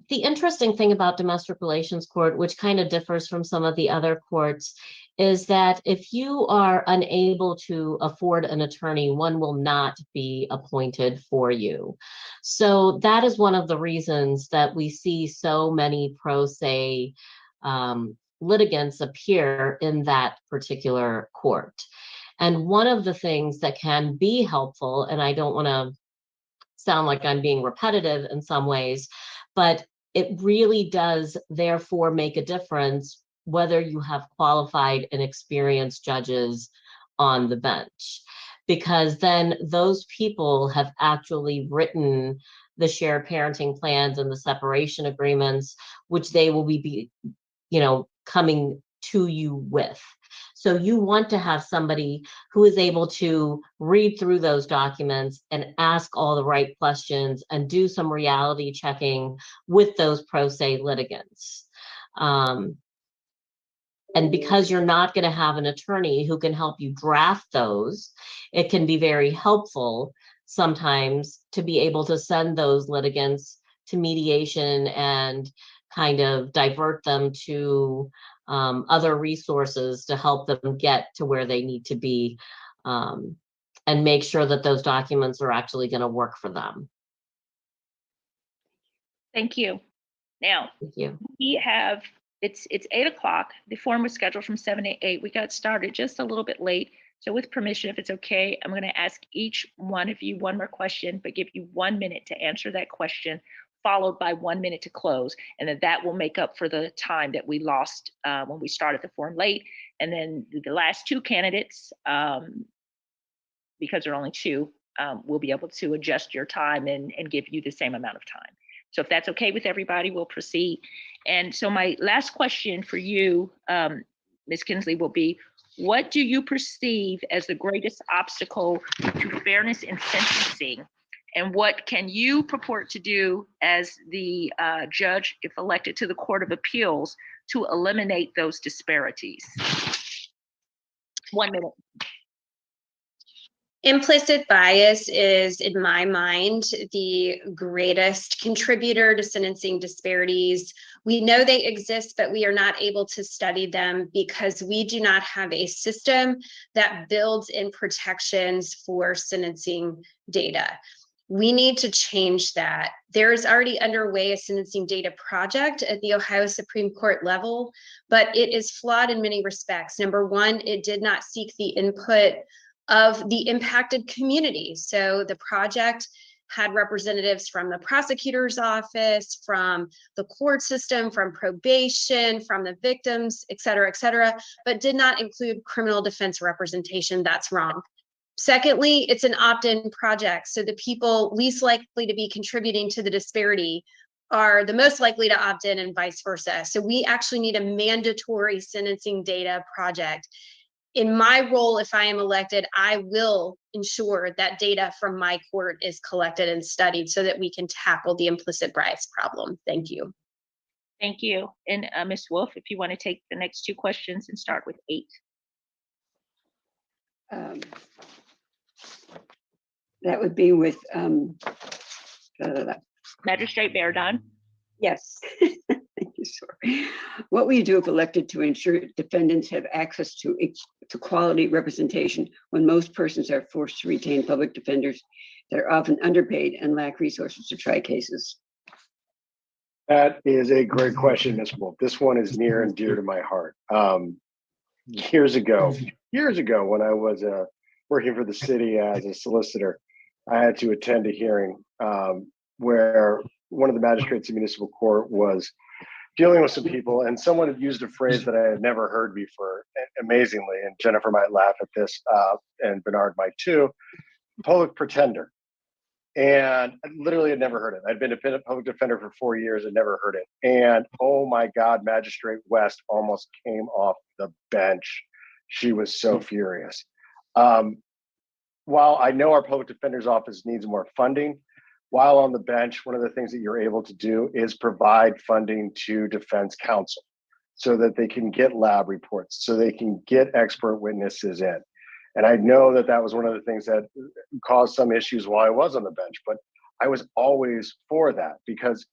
the interesting thing about domestic relations court, which kind of differs from some of the other courts, is that if you are unable to afford an attorney, one will not be appointed for you. So that is one of the reasons that we see so many pro se litigants appear in that particular court. And one of the things that can be helpful, and I don't want to sound like I'm being repetitive in some ways, but it really does therefore make a difference whether you have qualified and experienced judges on the bench, because then those people have actually written the shared parenting plans and the separation agreements, which they will be coming to you with. So you want to have somebody who is able to read through those documents and ask all the right questions and do some reality checking with those pro se litigants. And because you're not going to have an attorney who can help you draft those, it can be very helpful sometimes to be able to send those litigants to mediation and kind of divert them to other resources to help them get to where they need to be, and make sure that those documents are actually going to work for them. Thank you. Now, Thank you. we have, it's 8 o'clock. The forum was scheduled from 7 to 8. We got started just a little bit late. So with permission, if it's okay, I'm going to ask each one of you one more question, but give you 1 minute to answer that question, followed by 1 minute to close. And then that will make up for the time that we lost when we started the forum late. And then the last 2 candidates, because there are only 2, will be able to adjust your time and give you the same amount of time. So if that's okay with everybody, we'll proceed. And so my last question for you, Ms. Kinsley, will be, what do you perceive as the greatest obstacle to fairness in sentencing? And what can you purport to do as the judge, if elected to the Court of Appeals, to eliminate those disparities? 1 minute. Implicit bias is, in my mind, the greatest contributor to sentencing disparities. We know they exist, but we are not able to study them because we do not have a system that builds in protections for sentencing data. We need to change that. There is already underway a sentencing data project at the Ohio Supreme Court level, but it is flawed in many respects. Number one, it did not seek the input of the impacted community. So the project had representatives from the prosecutor's office, from the court system, from probation, from the victims, et cetera, but did not include criminal defense representation. That's wrong. Secondly, it's an opt-in project. So the people least likely to be contributing to the disparity are the most likely to opt in and vice versa. So we actually need a mandatory sentencing data project. In my role, if I am elected, I will ensure that data from my court is collected and studied so that we can tackle the implicit bias problem. Thank you. Thank you. And Ms. Wolf, if you want to take the next 2 questions and start with 8. That would be with, Magistrate Baradon. yes. Thank you, sorry. What will you do if elected to ensure defendants have access to quality representation when most persons are forced to retain public defenders that are often underpaid and lack resources to try cases? That is a great question, Ms. Wolf. This one is near and dear to my heart. Years ago, when I was working for the city as a solicitor, I had to attend a hearing where one of the magistrates in municipal court was dealing with some people, and someone had used a phrase that I had never heard before, amazingly, and Jennifer might laugh at this, and Bernard might too, public pretender. And I literally had never heard it. I'd been a public defender for 4 years and never heard it. And oh my God, Magistrate West almost came off the bench. She was so furious. While I know our public defender's office needs more funding, while on the bench, one of the things that you're able to do is provide funding to defense counsel so that they can get lab reports, so they can get expert witnesses in. And I know that that was one of the things that caused some issues while I was on the bench, but I was always for that because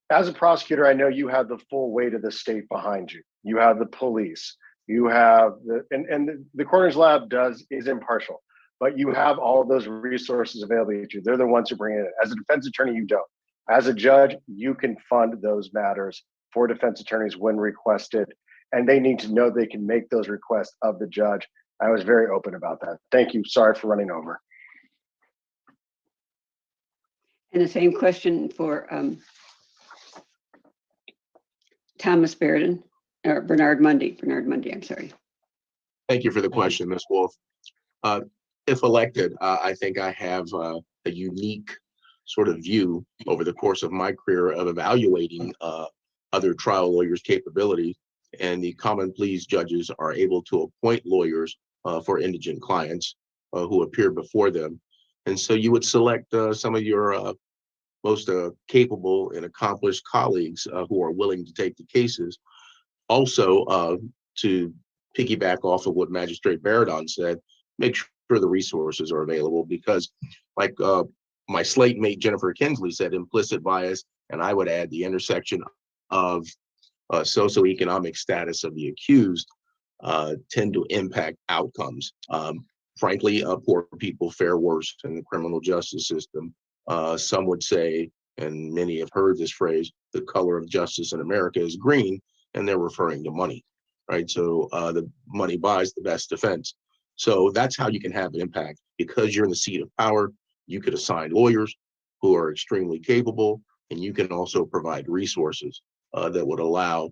as a prosecutor, I know you have the full weight of the state behind you. You have the police, you have the coroner's lab is impartial, but you have all of those resources available to you. They're the ones who bring it in. As a defense attorney, you don't. As a judge, you can fund those matters for defense attorneys when requested, and they need to know they can make those requests of the judge. I was very open about that. Thank you. Sorry for running over. And the same question for Thomas Baradon, or Bernard Mundy, I'm sorry. Thank you for the question, Ms. Wolf. If elected, I think I have a unique sort of view over the course of my career of evaluating other trial lawyers' capability, and the common pleas judges are able to appoint lawyers for indigent clients who appear before them. And so you would select some of your most capable and accomplished colleagues who are willing to take the cases. Also, to piggyback off of what Magistrate Baradon said, make sure the resources are available because like my slate mate Jennifer Kinsley said, implicit bias, and I would add the intersection of socioeconomic status of the accused tend to impact outcomes. Frankly, poor people fare worse in the criminal justice system. Some would say, and many have heard this phrase, the color of justice in America is green, and they're referring to money, right? So the money buys the best defense. So that's how you can have an impact. Because you're in the seat of power, you could assign lawyers who are extremely capable, and you can also provide resources that would allow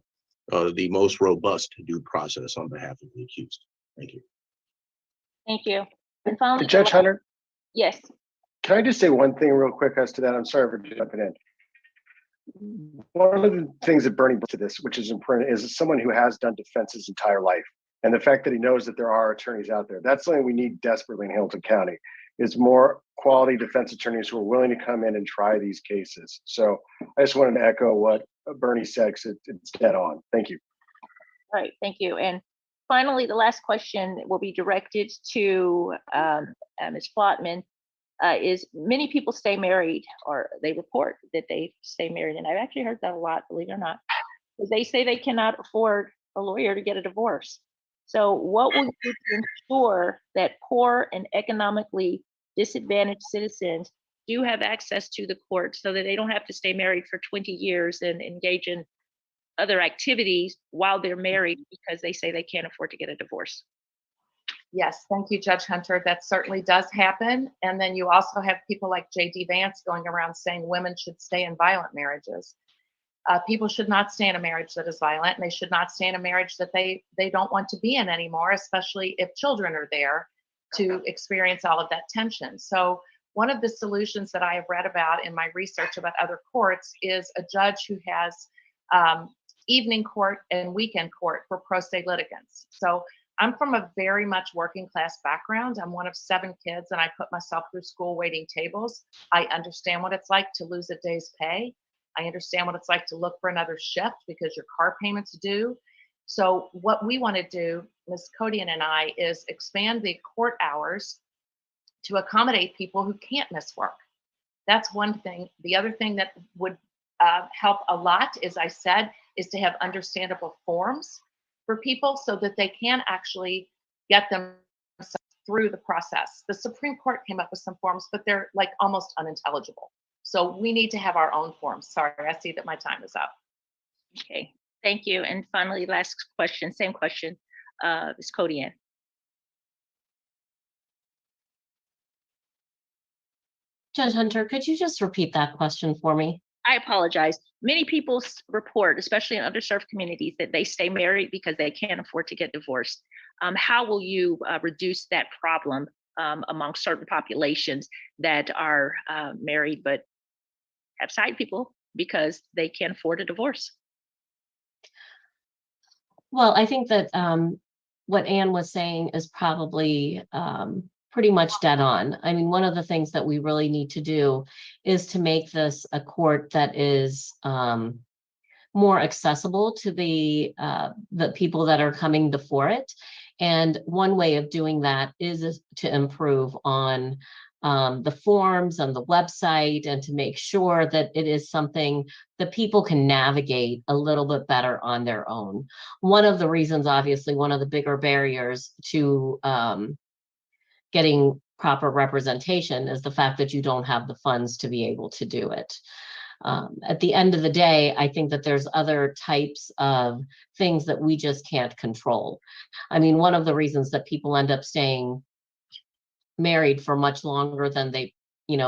the most robust due process on behalf of the accused. Thank you. Thank you. And finally, Judge Hunter, yes. can I just say one thing real quick as to that? I'm sorry for jumping in. One of the things that Bernie brought to this, which is important, is someone who has done defense his entire life. And the fact that he knows that there are attorneys out there. That's something we need desperately in Hamilton County, is more quality defense attorneys who are willing to come in and try these cases. So I just wanted to echo what Bernie said, because it's dead on. Thank you. All right, thank you. And finally, the last question will be directed to Ms. Flotman. Is many people stay married, or they report that they stay married, and I've actually heard that a lot, believe it or not, because they say they cannot afford a lawyer to get a divorce. So what will you do to ensure that poor and economically disadvantaged citizens do have access to the court so that they don't have to stay married for 20 years and engage in other activities while they're married because they say they can't afford to get a divorce? Yes, thank you, Judge Hunter. That certainly does happen. And then you also have people like J.D. Vance going around saying women should stay in violent marriages. People should not stay in a marriage that is violent, and they should not stay in a marriage that they don't want to be in anymore, especially if children are there to experience all of that tension. So one of the solutions that I have read about in my research about other courts is a judge who has evening court and weekend court for pro se litigants. So I'm from a very much working class background. I'm one of 7 kids, and I put myself through school waiting tables. I understand what it's like to lose a day's pay. I understand what it's like to look for another shift because your car payment's due. So what we want to do, Ms. Codian and I, is expand the court hours to accommodate people who can't miss work. That's one thing. The other thing that would help a lot, as I said, is to have understandable forms for people so that they can actually get them through the process. The Supreme Court came up with some forms, but they're like almost unintelligible. So we need to have our own forms. Sorry, I see that my time is up. Okay, thank you. And finally, last question, same question, Ms. Codian. Judge Hunter, could you just repeat that question for me? I apologize. Many people report, especially in underserved communities, that they stay married because they can't afford to get divorced. How will you reduce that problem among certain populations that are married but have side people because they can't afford a divorce? Well, I think that what Anne was saying is probably pretty much dead on. I mean, one of the things that we really need to do is to make this a court that is more accessible to the people that are coming before it. And one way of doing that is to improve on the forms on the website and to make sure that it is something that people can navigate a little bit better on their own. One of the reasons, obviously, one of the bigger barriers to getting proper representation is the fact that you don't have the funds to be able to do it. At the end of the day, I think that there's other types of things that we just can't control. I mean, one of the reasons that people end up staying married for much longer than they,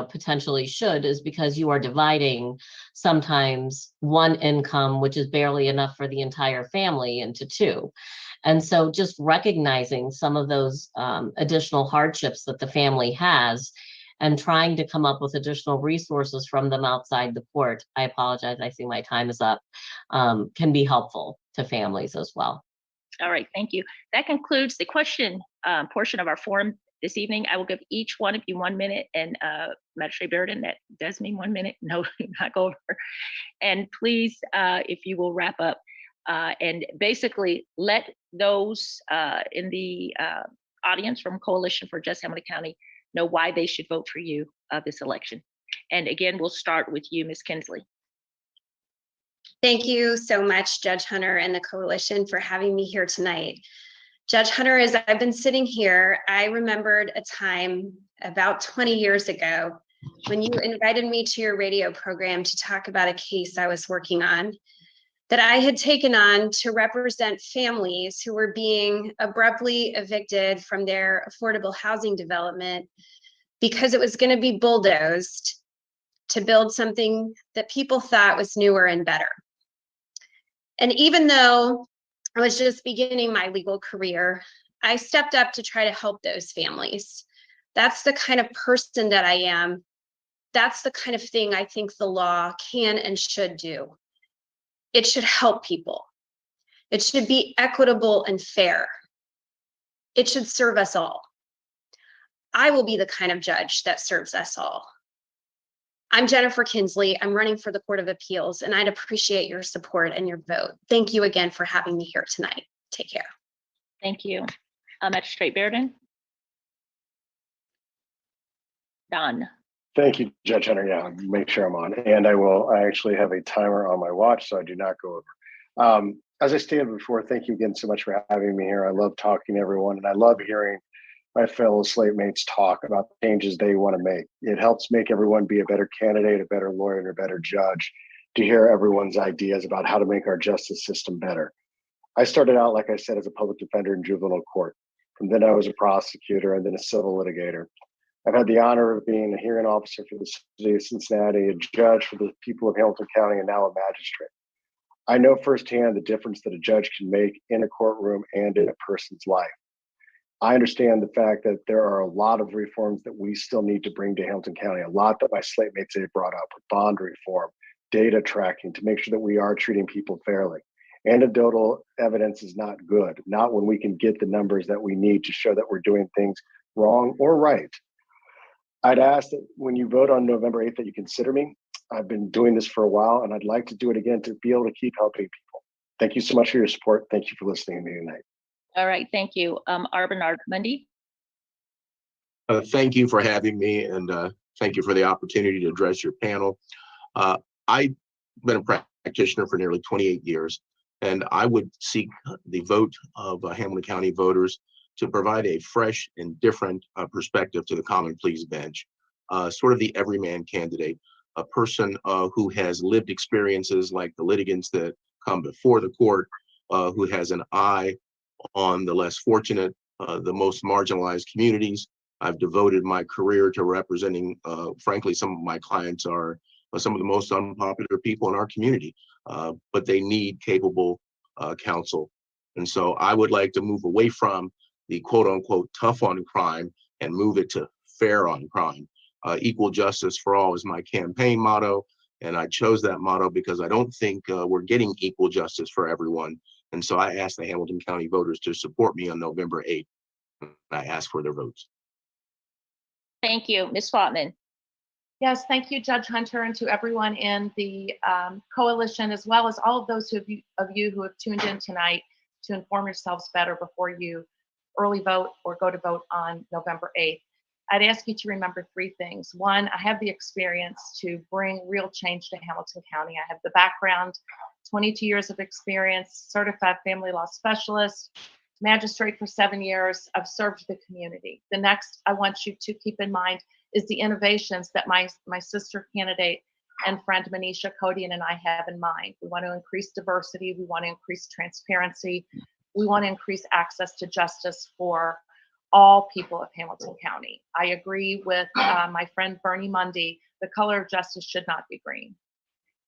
potentially should is because you are dividing sometimes one income, which is barely enough for the entire family, into 2. And so just recognizing some of those additional hardships that the family has and trying to come up with additional resources from them outside the court, I apologize, I see my time is up, can be helpful to families as well. All right, thank you. That concludes the question portion of our forum this evening. I will give each one of you 1 minute, and Magistrate Barradine, that does mean 1 minute. No, not go over. And please, if you will wrap up and basically let those in the audience from Coalition for Just Hamilton County know why they should vote for you this election. And again, we'll start with you, Ms. Kinsley. Thank you so much, Judge Hunter and the Coalition, for having me here tonight. Judge Hunter, as I've been sitting here, I remembered a time about 20 years ago when you invited me to your radio program to talk about a case I was working on that I had taken on to represent families who were being abruptly evicted from their affordable housing development because it was going to be bulldozed to build something that people thought was newer and better. And even though I was just beginning my legal career, I stepped up to try to help those families. That's the kind of person that I am. That's the kind of thing I think the law can and should do. It should help people. It should be equitable and fair. It should serve us all. I will be the kind of judge that serves us all. I'm Jennifer Kinsley. I'm running for the Court of Appeals, and I'd appreciate your support and your vote. Thank you again for having me here tonight. Take care. Thank you. Magistrate Barradine. Don. Thank you, Judge Hunter. Yeah, make sure I'm on. And I actually have a timer on my watch, so I do not go over. As I stated before, thank you again so much for having me here. I love talking to everyone, and I love hearing my fellow slate mates talk about the changes they want to make. It helps make everyone be a better candidate, a better lawyer, and a better judge to hear everyone's ideas about how to make our justice system better. I started out, like I said, as a public defender in juvenile court. From then I was a prosecutor and then a civil litigator. I've had the honor of being a hearing officer for the city of Cincinnati, a judge for the people of Hamilton County, and now a magistrate. I know firsthand the difference that a judge can make in a courtroom and in a person's life. I understand the fact that there are a lot of reforms that we still need to bring to Hamilton County, a lot that my slate mates have brought up with bond reform, data tracking to make sure that we are treating people fairly. Anecdotal evidence is not good, not when we can get the numbers that we need to show that we're doing things wrong or right. I'd ask that when you vote on November 8th that you consider me. I've been doing this for a while and I'd like to do it again to be able to keep helping people. Thank you so much for your support. Thank you for listening to me tonight. All right, thank you. Bernard Mundy. Thank you for having me, and thank you for the opportunity to address your panel. I've been a practitioner for nearly 28 years, and I would seek the vote of Hamilton County voters to provide a fresh and different perspective to the Common Pleas bench, sort of the everyman candidate, a person who has lived experiences like the litigants that come before the court, who has an eye on the less fortunate, the most marginalized communities. I've devoted my career to representing, frankly, some of my clients are some of the most unpopular people in our community, but they need capable counsel. And so I would like to move away from the quote unquote tough on crime and move it to fair on crime. Equal justice for all is my campaign motto. And I chose that motto because I don't think we're getting equal justice for everyone. And so I asked the Hamilton County voters to support me on November 8th. I ask for their votes. Thank you. Ms. Swatman. Yes, thank you, Judge Hunter, and to everyone in the coalition, as well as all of those of you who have tuned in tonight to inform yourselves better before you early vote or go to vote on November 8th. I'd ask you to remember three things. One, I have the experience to bring real change to Hamilton County. I have the background, 22 years of experience, certified family law specialist, magistrate for 7 years. I've served the community. The next I want you to keep in mind is the innovations that my sister candidate and friend Manisha Kodian and I have in mind. We want to increase diversity. We want to increase transparency. We want to increase access to justice for all people of Hamilton County. I agree with my friend Bernie Mundy. The color of justice should not be green.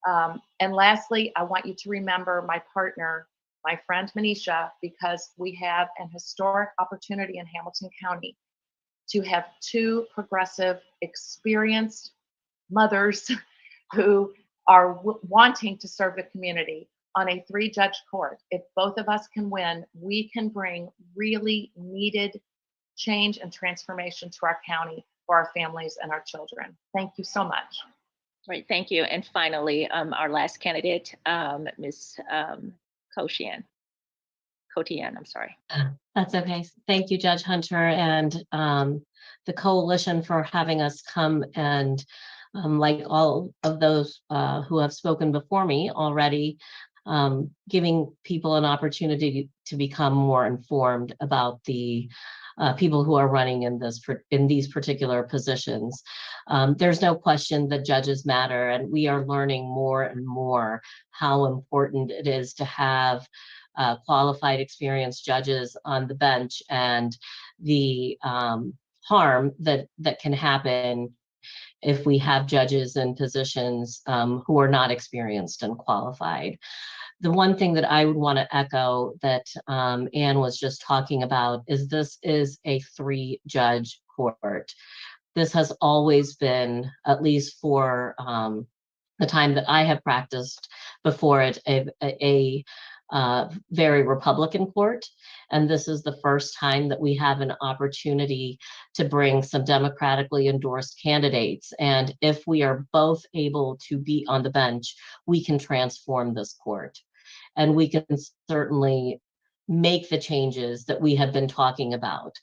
And lastly, I want you to remember my partner, my friend Manisha, because we have an historic opportunity in Hamilton County to have two progressive, experienced mothers who are wanting to serve the community on a 3-judge court. If both of us can win, we can bring really needed change and transformation to our county for our families and our children. Thank you so much. Right, thank you. And finally, our last candidate, Ms. Kotian, I'm sorry. That's okay. Thank you, Judge Hunter, and the coalition for having us come and like all of those who have spoken before me already, giving people an opportunity to become more informed about the people who are running in these particular positions. There's no question that judges matter, and we are learning more and more how important it is to have qualified, experienced judges on the bench, and the harm that can happen if we have judges in positions who are not experienced and qualified. The one thing that I would want to echo that Anne was just talking about is this is a 3-judge court. This has always been, at least for the time that I have practiced before it, a very Republican court. And this is the first time that we have an opportunity to bring some democratically endorsed candidates. And if we are both able to be on the bench, we can transform this court. And we can certainly make the changes that we have been talking about.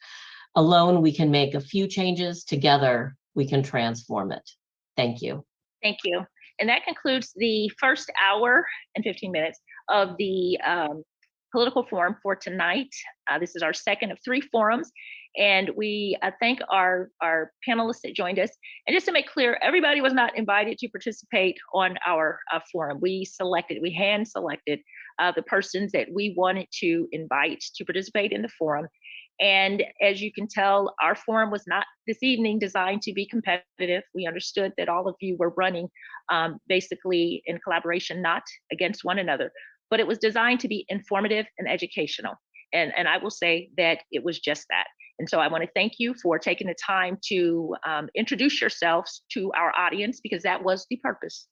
Alone, we can make a few changes. Together, we can transform it. Thank you. Thank you. And that concludes the first hour and 15 minutes of the political forum for tonight. This is our second of 3 forums. And we thank our panelists that joined us. And just to make clear, everybody was not invited to participate on our forum. We hand selected the persons that we wanted to invite to participate in the forum. And as you can tell, our forum was not this evening designed to be competitive. We understood that all of you were running basically in collaboration, not against one another, but it was designed to be informative and educational. And I will say that it was just that. And so I want to thank you for taking the time to introduce yourselves to our audience, because that was the purpose,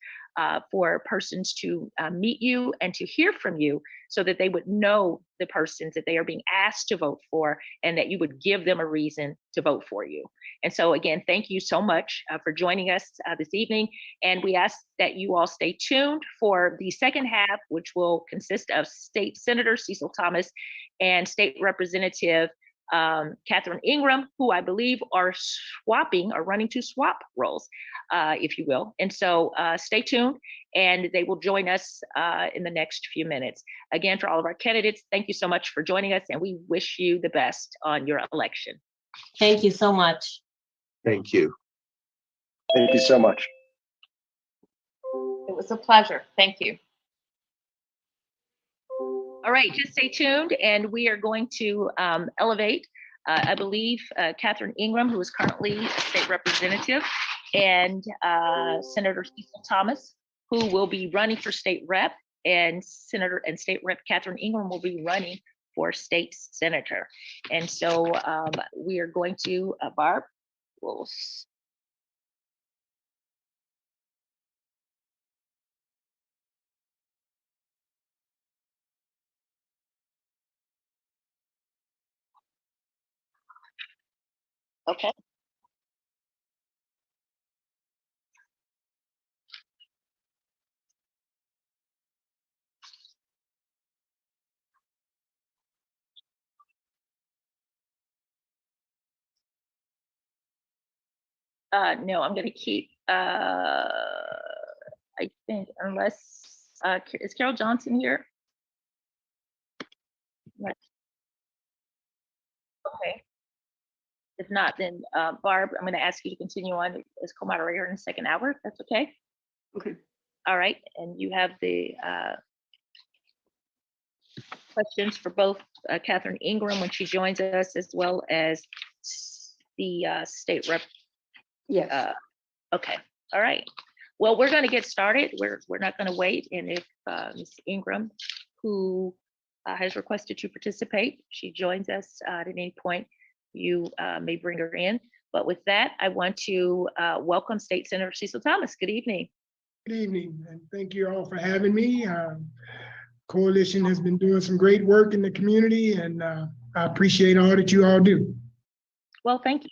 for persons to meet you and to hear from you, so that they would know the persons that they are being asked to vote for, and that you would give them a reason to vote for you. And so again, thank you so much for joining us this evening. And we ask that you all stay tuned for the second half, which will consist of State Senator Cecil Thomas and State Representative Catherine Ingram, who I believe are running to swap roles, if you will. And so stay tuned, and they will join us in the next few minutes. Again, for all of our candidates, thank you so much for joining us, and we wish you the best on your election. Thank you so much. Thank you. Thank you so much. It was a pleasure. Thank you. All right, just stay tuned, and we are going to elevate, I believe, Catherine Ingram, who is currently a state representative, and Senator Cecil Thomas, who will be running for state rep, and Senator and State Rep Catherine Ingram will be running for state senator. And so we are going to, Barb, will okay. No, I'm going to keep, I think, unless, is Carol Johnson here? Right. Okay. If not, then Barb, I'm going to ask you to continue on as co-moderator in the second hour, if that's okay? Okay. All right, and you have the questions for both Catherine Ingram when she joins us, as well as the state rep. Yes. Okay, all right. Well, we're going to get started. We're not going to wait. And if Ms. Ingram, who has requested to participate, she joins us at any point, you may bring her in. But with that, I want to welcome State Senator Cecil Thomas. Good evening. Good evening, and thank you all for having me. Coalition has been doing some great work in the community, and I appreciate all that you all do. Well, thank you.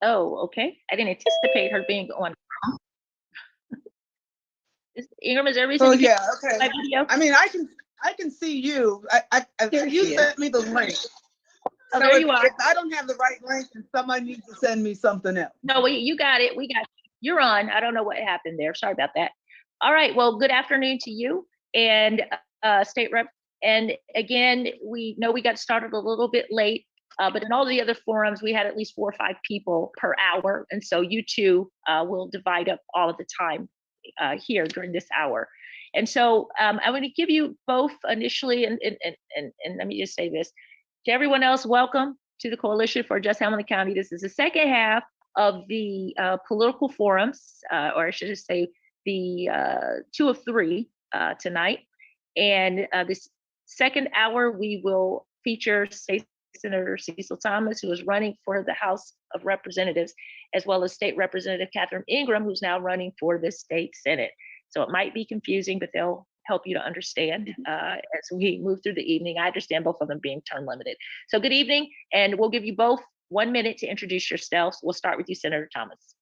Oh, okay. I didn't anticipate her being on. Ingram, is there a reason? Oh to yeah, okay. my video? I mean, I can see you. You sent me the link. Oh, So there you are. if I don't have the right link, then somebody needs to send me something else. No, you got it. We got you. You're on. I don't know what happened there. Sorry about that. All right. Well, good afternoon to you and State Rep. And again, we know we got started a little bit late, but in all the other forums, we had at least 4 or 5 people per hour. And so you two will divide up all of the time here during this hour. And so I'm going to give you both initially, and let me just say this to everyone else, welcome to the Coalition for Just Hamilton County. This is the second half of the political forums, or I should just say the 2 of 3 tonight. And this second hour, we will feature State Senator Cecil Thomas, who is running for the House of Representatives, as well as State Representative Catherine Ingram, who's now running for the State Senate. So it might be confusing, but they'll help you to understand as we move through the evening. I understand both of them being term limited. So good evening, and we'll give you both 1 minute to introduce yourselves. We'll start with you, Senator Thomas.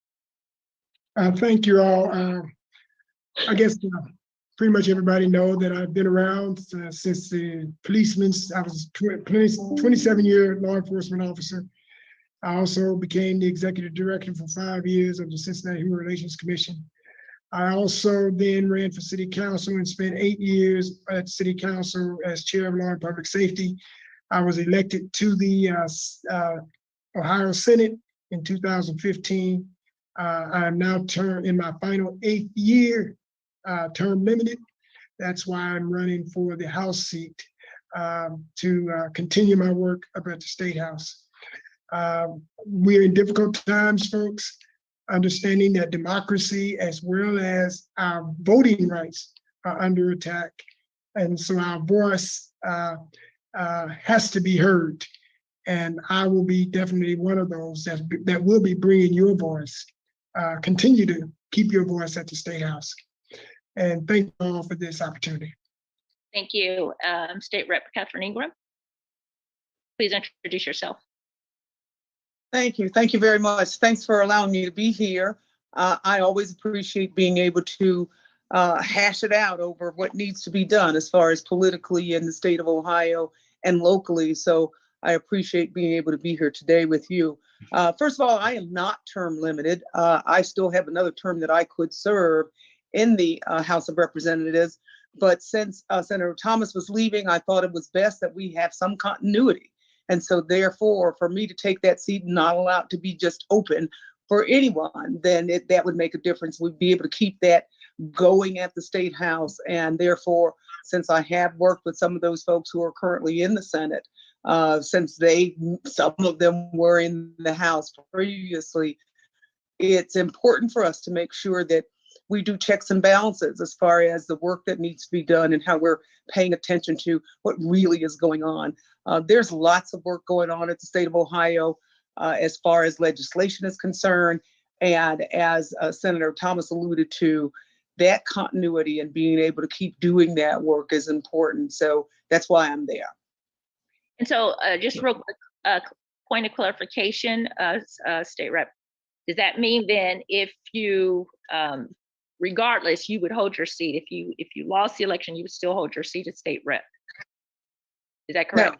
Thank you all. I guess pretty much everybody know that I've been around since the policeman's. I was 27-year law enforcement officer. I also became the executive director for 5 years of the Cincinnati Human Relations Commission. I also then ran for city council and spent 8 years at city council as chair of law and public safety. I was elected to the Ohio Senate in 2015. I am now in my final 8th year, term limited. That's why I'm running for the House seat to continue my work up at the State House. We're in difficult times, folks, understanding that democracy as well as our voting rights are under attack. And so our voice has to be heard. And I will be definitely one of those that will be bringing your voice. Continue to keep your voice at the State House. And thank you all for this opportunity. Thank you. State Rep Catherine Ingram. Please introduce yourself. Thank you. Thank you very much. Thanks for allowing me to be here. I always appreciate being able to hash it out over what needs to be done as far as politically in the state of Ohio and locally. So I appreciate being able to be here today with you. First of all, I am not term limited. I still have another term that I could serve in the House of Representatives. But since Senator Thomas was leaving, I thought it was best that we have some continuity. And so therefore, for me to take that seat and not allow it to be just open for anyone, then that would make a difference. We'd be able to keep that going at the State House. And therefore, since I have worked with some of those folks who are currently in the Senate, since some of them were in the House previously, it's important for us to make sure that we do checks and balances as far as the work that needs to be done and how we're paying attention to what really is going on. There's lots of work going on at the state of Ohio as far as legislation is concerned. And as Senator Thomas alluded to, that continuity and being able to keep doing that work is important. So that's why I'm there. And so just real quick, point of clarification, State Rep, does that mean then if you, regardless, you would hold your seat? If you lost the election, you would still hold your seat as State Rep? Is that correct?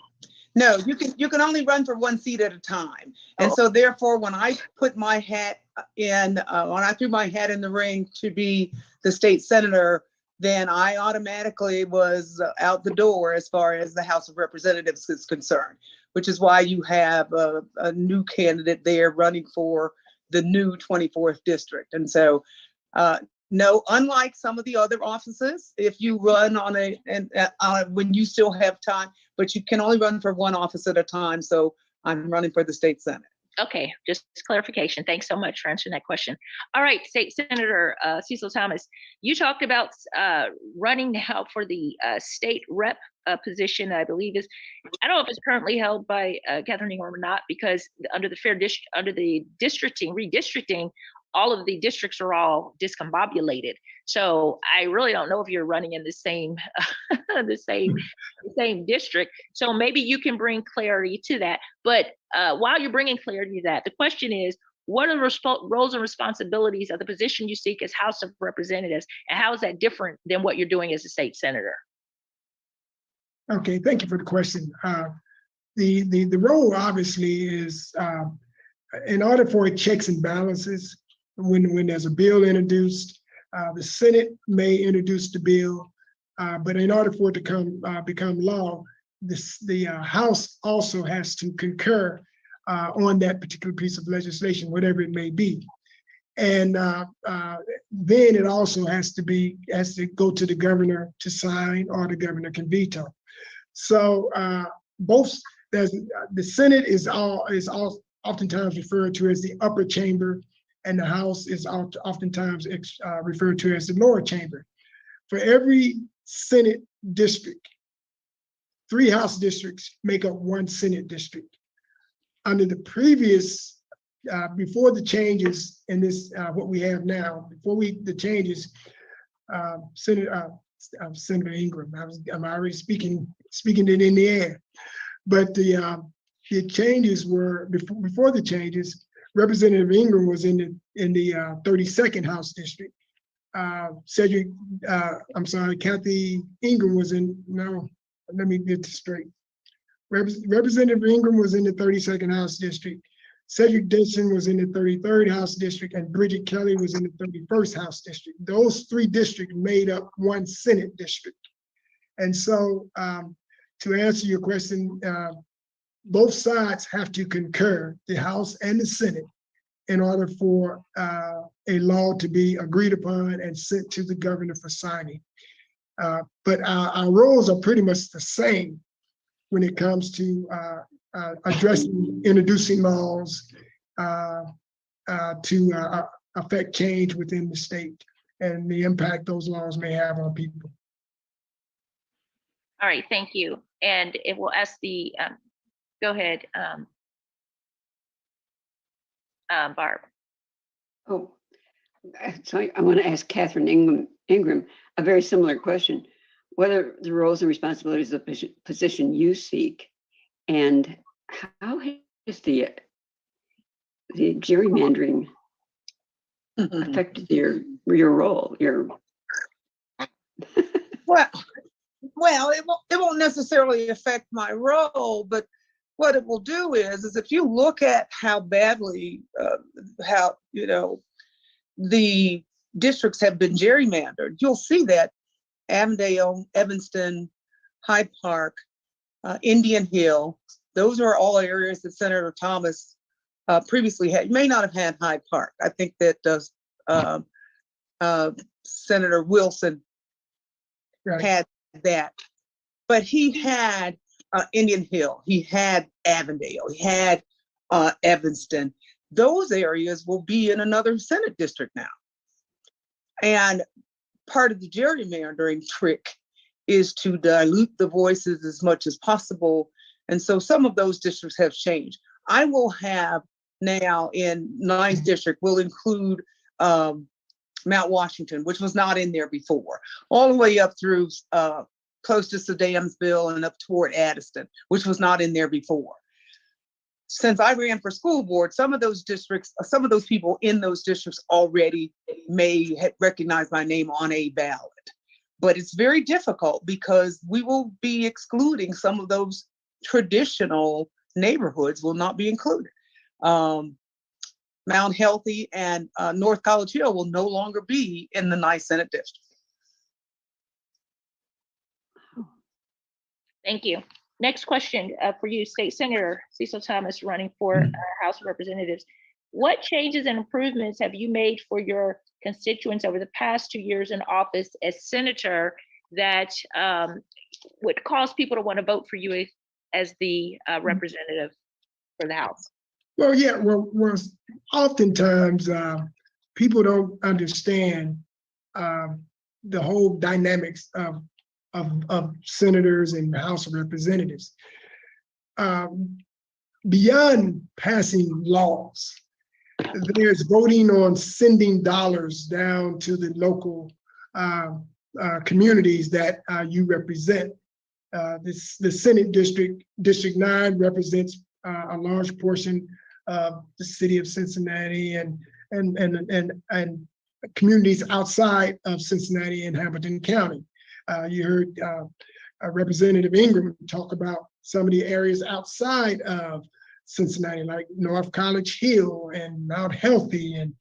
No, you can only run for one seat at a time. And so therefore, when I put my hat in, when I threw my hat in the ring to be the state senator, then I automatically was out the door as far as the House of Representatives is concerned, which is why you have a new candidate there running for the new 24th district. And so, no, unlike some of the other offices, if you run on when you still have time, but you can only run for one office at a time. So I'm running for the state Senate. Okay, just clarification. Thanks so much for answering that question. All right, State Senator Cecil Thomas, you talked about running now for the state rep position. I believe I don't know if it's currently held by Catherine Ingram or not, because under the redistricting, all of the districts are all discombobulated. So I really don't know if you're running in the same the same district. So maybe you can bring clarity to that. But while you're bringing clarity to that, the question is, what are the roles and responsibilities of the position you seek as House of Representatives, and how is that different than what you're doing as a state senator? Okay, thank you for the question. The role obviously is in order for checks and balances. When there's a bill introduced, the Senate may introduce the bill, but in order for it to become law, the House also has to concur on that particular piece of legislation, whatever it may be. And then it also has to go to the governor to sign, or the governor can veto. So the Senate is oftentimes referred to as the upper chamber, and the House is oftentimes referred to as the lower chamber. For every Senate district, 3 House districts make up 1 Senate district. Under the previous, before the changes in this, what we have now, the changes, Senator Ingram, I'm already speaking it in the air, but the changes were, before the changes, Representative Ingram was in the 32nd House district. Kathy Ingram was let me get this straight. Representative Ingram was in the 32nd House district. Cedric Denson was in the 33rd House district, and Bridget Kelly was in the 31st House district. Those 3 districts made up 1 Senate district. And so to answer your question, both sides have to concur, the House and the Senate, in order for a law to be agreed upon and sent to the governor for signing. But our roles are pretty much the same when it comes to introducing laws to affect change within the state and the impact those laws may have on people. All right, thank you. And it will ask the, go ahead, Barb. Oh, so I want to ask Catherine Ingram a very similar question. What are the roles and responsibilities of the position you seek, and how has the gerrymandering affected your role? Well, it won't necessarily affect my role, but what it will do is if you look at how badly, the districts have been gerrymandered, you'll see that Avondale, Evanston, Hyde Park, Indian Hill, those are all areas that Senator Thomas previously had. You may not have had Hyde Park. I think that Senator Wilson had that, but he had Indian Hill, he had Avondale, he had Evanston. Those areas will be in another Senate district now. And part of the gerrymandering trick is to dilute the voices as much as possible. And so some of those districts have changed. I will have now in 9th district, will include Mount Washington, which was not in there before, all the way up through close to Sedamsville and up toward Addiston, which was not in there before. Since I ran for school board, some of those districts, some of those people in those districts already may recognize my name on a ballot. But it's very difficult because we will be excluding some of those traditional neighborhoods will not be included. Mount Healthy and North College Hill will no longer be in the 9th Senate District. Thank you. Next question for you, State Senator Cecil Thomas, running for House of Representatives. What changes and improvements have you made for your constituents over the past 2 years in office as senator that would cause people to want to vote for you as the representative for the House? Well, yeah, well oftentimes people don't understand the whole dynamics of senators and House of Representatives. Beyond passing laws, there's voting on sending dollars down to the local communities that you represent. The Senate District 9 represents a large portion of the city of Cincinnati and communities outside of Cincinnati and Hamilton County. You heard Representative Ingram talk about some of the areas outside of Cincinnati, like North College Hill and Mount Healthy and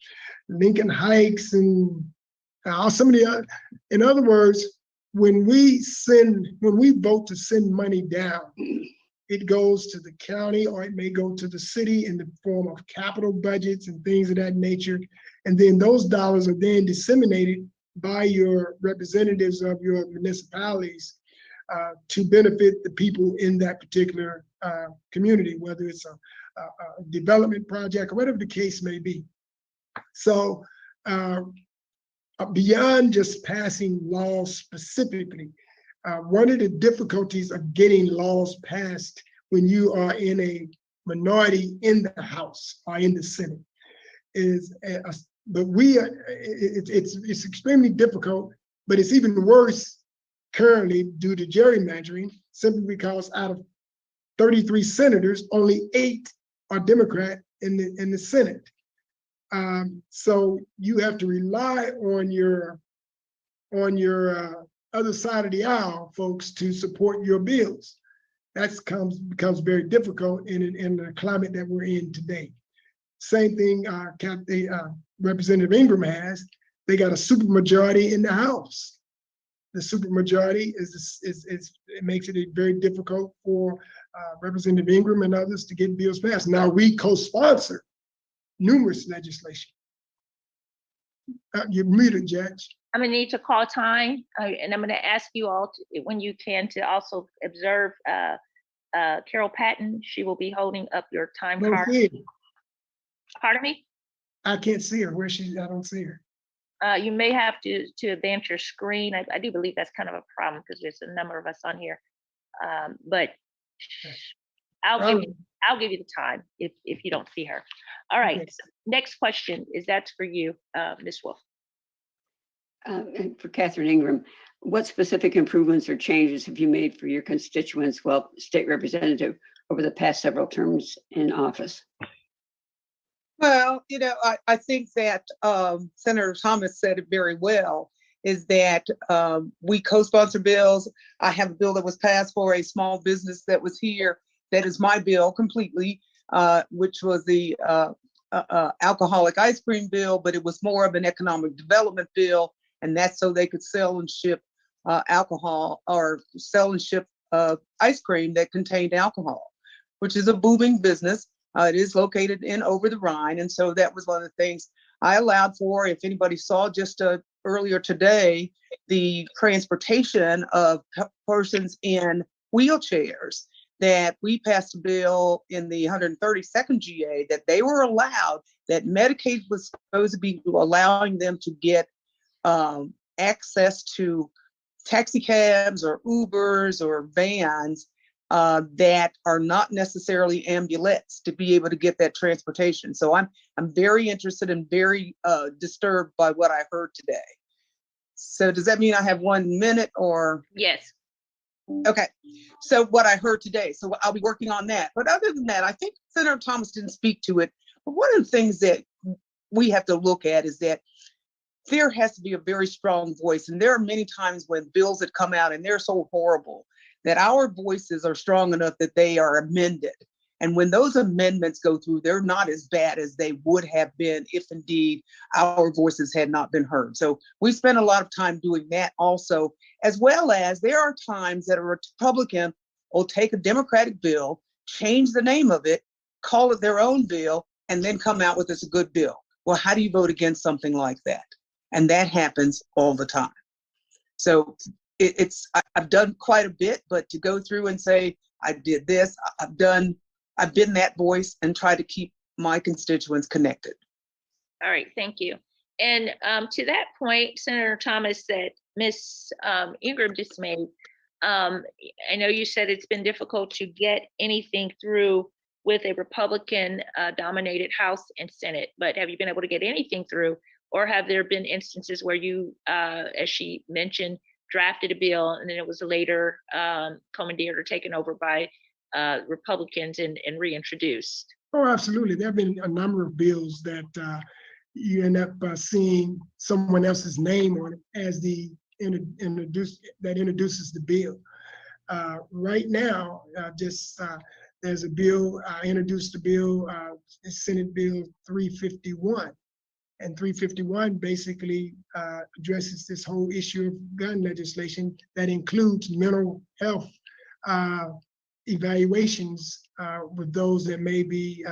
Lincoln Heights and some of the other. In other words, when we vote to send money down, it goes to the county or it may go to the city in the form of capital budgets and things of that nature. And then those dollars are then disseminated by your representatives of your municipalities to benefit the people in that particular community, whether it's a development project or whatever the case may be. So beyond just passing laws specifically, one of the difficulties of getting laws passed when you are in a minority in the House or in the Senate is, it's extremely difficult, but it's even worse currently due to gerrymandering, simply because out of 33 senators, only 8 are Democrat in the Senate. So you have to rely on your other side of the aisle folks to support your bills. That becomes very difficult in the climate that we're in today. Same thing Representative Ingram has. They got a supermajority in the House. The supermajority it makes it very difficult for Representative Ingram and others to get bills passed. Now we co-sponsor numerous legislation. You're muted, Judge. I'm gonna need to call time, and I'm gonna ask you all, when you can, to also observe Carol Patton. She will be holding up your time Don't card. see her. Pardon me? I can't see her. I don't see her. You may have to advance your screen. I do believe that's kind of a problem because there's a number of us on here. But I'll give you the time if you don't see her. All right. Okay. So next question that's for you, Ms. Wolf. And for Catherine Ingram, what specific improvements or changes have you made for your constituents while state representative over the past several terms in office? Well, I think that Senator Thomas said it very well, is that we co-sponsor bills. I have a bill that was passed for a small business that was here. That is my bill completely, which was the alcoholic ice cream bill, but it was more of an economic development bill. And that's so they could sell and ship alcohol, or sell and ship ice cream that contained alcohol, which is a booming business. It is located in Over the Rhine. And so that was one of the things I allowed for. If anybody saw just earlier today, the transportation of persons in wheelchairs, that we passed a bill in the 132nd GA that they were allowed, that Medicaid was supposed to be allowing them to get access to taxi cabs or Ubers or vans that are not necessarily ambulettes, to be able to get that transportation. So I'm very interested and very disturbed by what I heard today. So does that mean I have 1 minute or? Yes. Okay, so what I heard today, so I'll be working on that. But other than that, I think Senator Thomas didn't speak to it. But one of the things that we have to look at is that there has to be a very strong voice. And there are many times when bills that come out and they're so horrible that our voices are strong enough that they are amended. And when those amendments go through, they're not as bad as they would have been if indeed our voices had not been heard. So we spend a lot of time doing that also, as well as there are times that a Republican will take a Democratic bill, change the name of it, call it their own bill, and then come out with it's a good bill. Well, how do you vote against something like that? And that happens all the time. So I've done quite a bit, but to go through and say, I did this, I've been that voice and try to keep my constituents connected. All right, thank you. And to that point, Senator Thomas, that Ms. Ingram just made, I know you said it's been difficult to get anything through with a Republican dominated House and Senate, but have you been able to get anything through? Or have there been instances where you, as she mentioned, drafted a bill and then it was later commandeered or taken over by Republicans and reintroduced? Oh, absolutely. There have been a number of bills that you end up seeing someone else's name on it as the introduces the bill. Right now, there's a bill, I introduced a bill, Senate Bill 351. And 351 basically addresses this whole issue of gun legislation that includes mental health evaluations with those that may be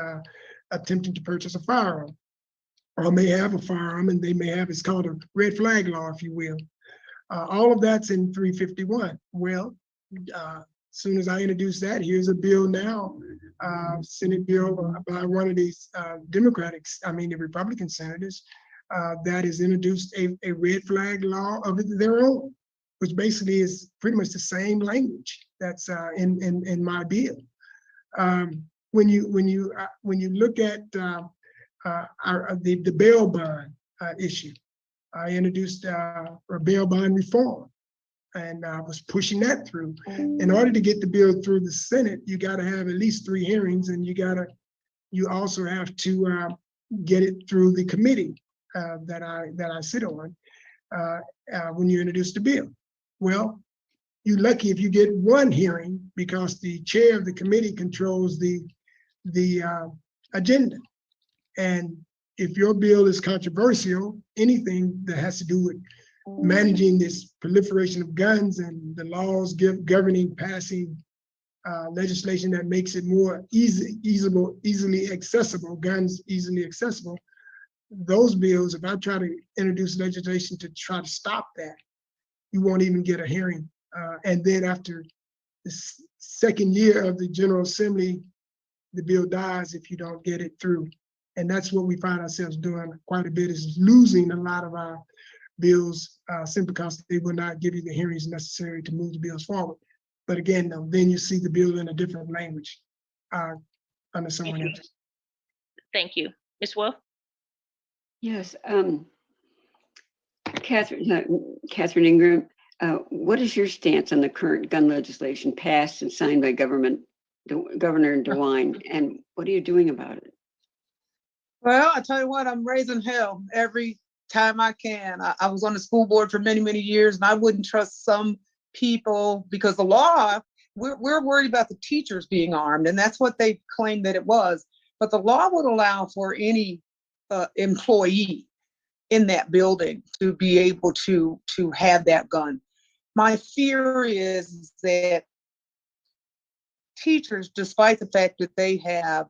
attempting to purchase a firearm or may have a firearm, and they may have, it's called a red flag law, if you will. All of that's in 351. Well, as soon as I introduce that, here's a bill now, Senate bill by one of these the Republican senators that has introduced a red flag law of their own, which basically is pretty much the same language that's in my bill. When you look at the bail bond issue, I introduced a bail bond reform, and I was pushing that through. In order to get the bill through the Senate, you got to have at least 3 hearings, and you also have to get it through the committee that I sit on when you introduce the bill. Well, you're lucky if you get 1 hearing because the chair of the committee controls the agenda. And if your bill is controversial, anything that has to do with managing this proliferation of guns and the laws governing passing legislation that makes it more easily accessible, guns easily accessible, those bills, if I try to introduce legislation to try to stop that, you won't even get a hearing. And then after the second year of the General Assembly, the bill dies if you don't get it through. And that's what we find ourselves doing quite a bit, is losing a lot of our bills simply because they will not give you the hearings necessary to move the bills forward. But again, then you see the bill in a different language under someone else. Thank you. Ms. Wolf? Yes, Catherine Ingram, what is your stance on the current gun legislation passed and signed by Governor DeWine, and what are you doing about it? Well, I tell you what, I'm raising hell every time I can. I was on the school board for many, many years, and I wouldn't trust some people because the law, we're worried about the teachers being armed, and that's what they claimed that it was. But the law would allow for any employee in that building to be able to have that gun. My fear is that teachers, despite the fact that they have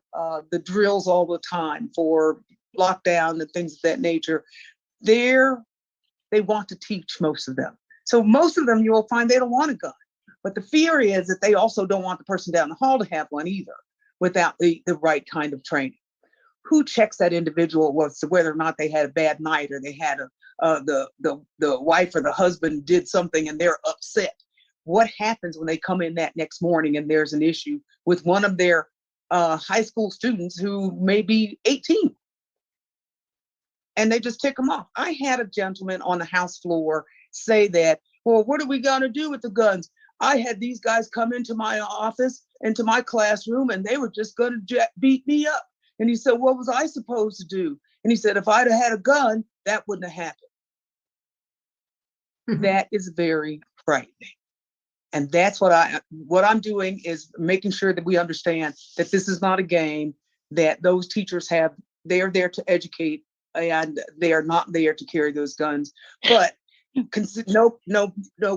the drills all the time for lockdown and things of that nature, they want to teach, most of them. So most of them, you will find they don't want a gun. But the fear is that they also don't want the person down the hall to have one either without the right kind of training. Who checks that individual as to whether or not they had a bad night, or they had the wife or the husband did something and they're upset? What happens when they come in that next morning and there's an issue with one of their high school students who may be 18 and they just tick them off? I had a gentleman on the House floor say that, well, what are we going to do with the guns? I had these guys come into my office, into my classroom, and they were just going to beat me up. And he said, what was I supposed to do? And he said, if I'd have had a gun, that wouldn't have happened. That is very frightening. And that's what I'm doing, is making sure that we understand that this is not a game, that those teachers they are there to educate, and they are not there to carry those guns. But no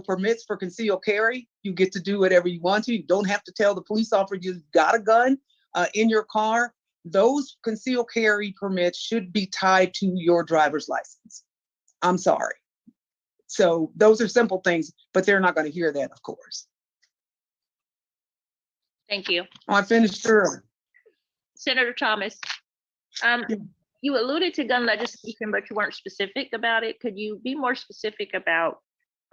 permits for concealed carry. You get to do whatever you want to. You don't have to tell the police officer you've got a gun in your car. Those concealed carry permits should be tied to your driver's license. I'm sorry. So those are simple things, but they're not going to hear that, of course. Thank you. I finished early. Senator Thomas, you alluded to gun legislation, but you weren't specific about it. Could you be more specific about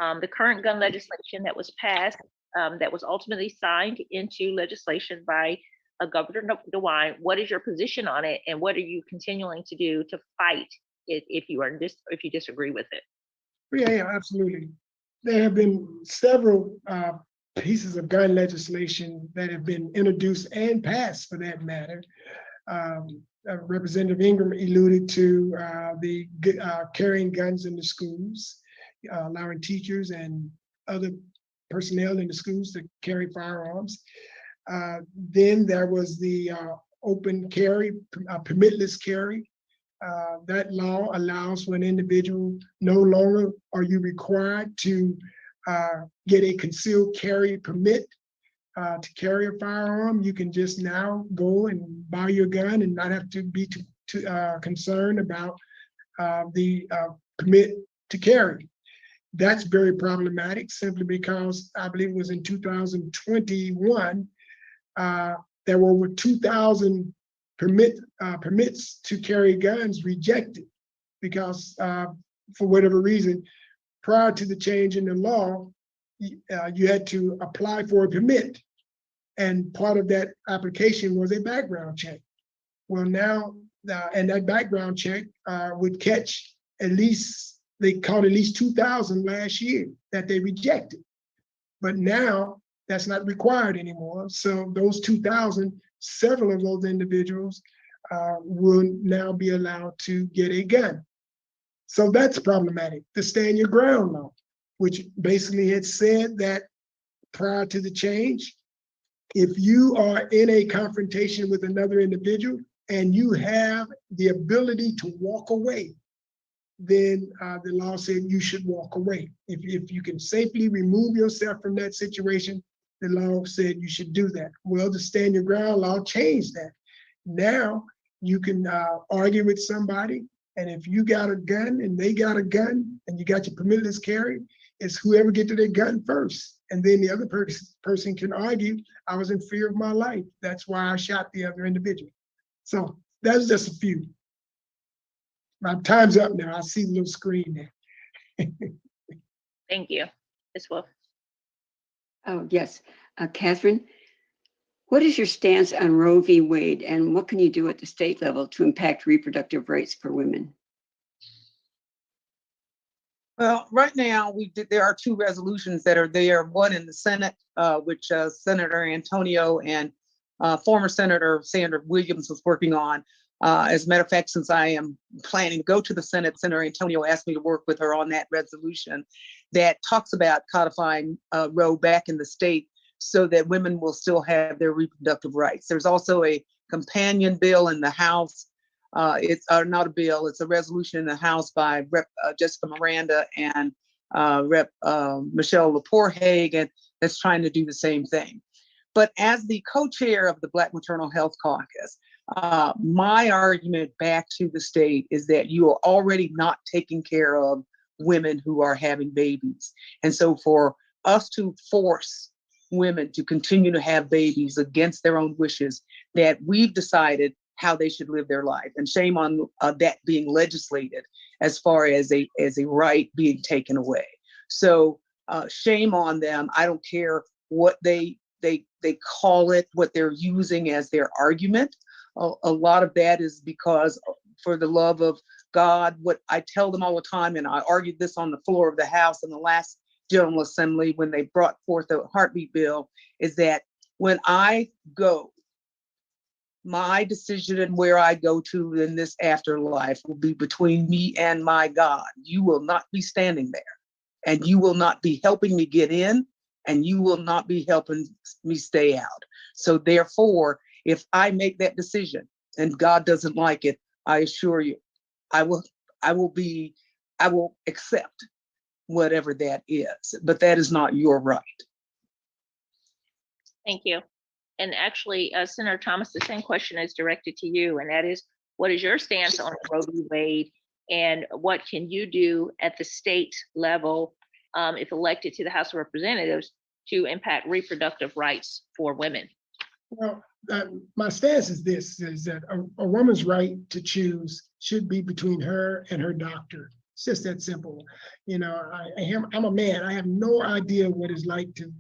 the current gun legislation that was passed, that was ultimately signed into legislation by Governor DeWine? What is your position on it, and what are you continuing to do to fight it if you disagree with it? Yeah, absolutely. There have been several pieces of gun legislation that have been introduced and passed, for that matter. Representative Ingram alluded to the carrying guns in the schools, allowing teachers and other personnel in the schools to carry firearms. Then there was the open carry, permitless carry. That law allows for an individual, no longer are you required to get a concealed carry permit to carry a firearm. You can just now go and buy your gun and not have to be too concerned about the permit to carry. That's very problematic, simply because I believe it was in 2021, there were over 2,000 permits to carry guns rejected because for whatever reason, prior to the change in the law, you had to apply for a permit. And part of that application was a background check. Well, now, and that background check would catch at least, they caught at least 2,000 last year that they rejected. But now that's not required anymore. So those 2,000, several of those individuals will now be allowed to get a gun. So that's problematic. The stand your ground law, which basically had said that prior to the change, if you are in a confrontation with another individual and you have the ability to walk away, then the law said you should walk away. If you can safely remove yourself from that situation, the law said you should do that. Well, the stand your ground law changed that. Now you can argue with somebody And if you got a gun and they got a gun and you got your permitless carry, it's whoever get to their gun first. And then the other person can argue, I was in fear of my life. That's why I shot the other individual. So that's just a few. My time's up now. I see the little screen there. Thank you. Ms. Wolf. Oh, yes. Catherine, what is your stance on Roe v. Wade, and what can you do at the state level to impact reproductive rights for women? Well, right now, there are two resolutions that are there, one in the Senate, which Senator Antonio and former Senator Sandra Williams was working on. As a matter of fact, since I am planning to go to the Senate, Senator Antonio asked me to work with her on that resolution that talks about codifying Roe back in the state so that women will still have their reproductive rights. There's also a companion bill in the House. It's not a bill, it's a resolution in the House by Rep. Jessica Miranda and Rep. Michelle Lepore Hagan that's trying to do the same thing. But as the co-chair of the Black Maternal Health Caucus, my argument back to the state is that you are already not taking care of women who are having babies. And so for us to force women to continue to have babies against their own wishes, that we've decided how they should live their life. And shame on that being legislated as far as a right being taken away. So shame on them. I don't care what they call it, what they're using as their argument. A lot of that is because, for the love of God, what I tell them all the time, and I argued this on the floor of the House in the last General Assembly when they brought forth the heartbeat bill, is that when I go, my decision and where I go to in this afterlife will be between me and my God. You will not be standing there, and you will not be helping me get in, and you will not be helping me stay out. So therefore, if I make that decision and God doesn't like it, I assure you, I will accept whatever that is, but that is not your right. Thank you. And actually, Senator Thomas, the same question is directed to you, and that is, what is your stance on Roe v. Wade, and what can you do at the state level, if elected to the House of Representatives, to impact reproductive rights for women? Well, my stance is this, is that a woman's right to choose should be between her and her doctor. It's just that simple. You know, I'm a man. I have no idea what it's like to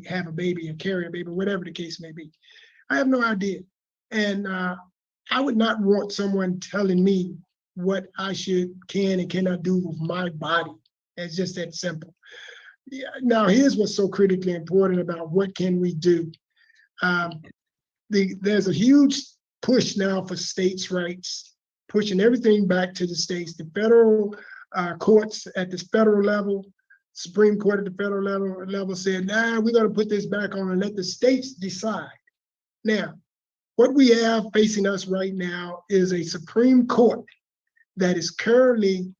have a baby or carry a baby, whatever the case may be. I have no idea. And I would not want someone telling me what I can and cannot do with my body. It's just that simple. Yeah, now, here's what's so critically important about what can we do. There's a huge push now for states' rights, pushing everything back to the states. The federal courts at the federal level, Supreme Court at the federal level said, nah, we're going to put this back on and let the states decide. Now, what we have facing us right now is a Supreme Court that is currently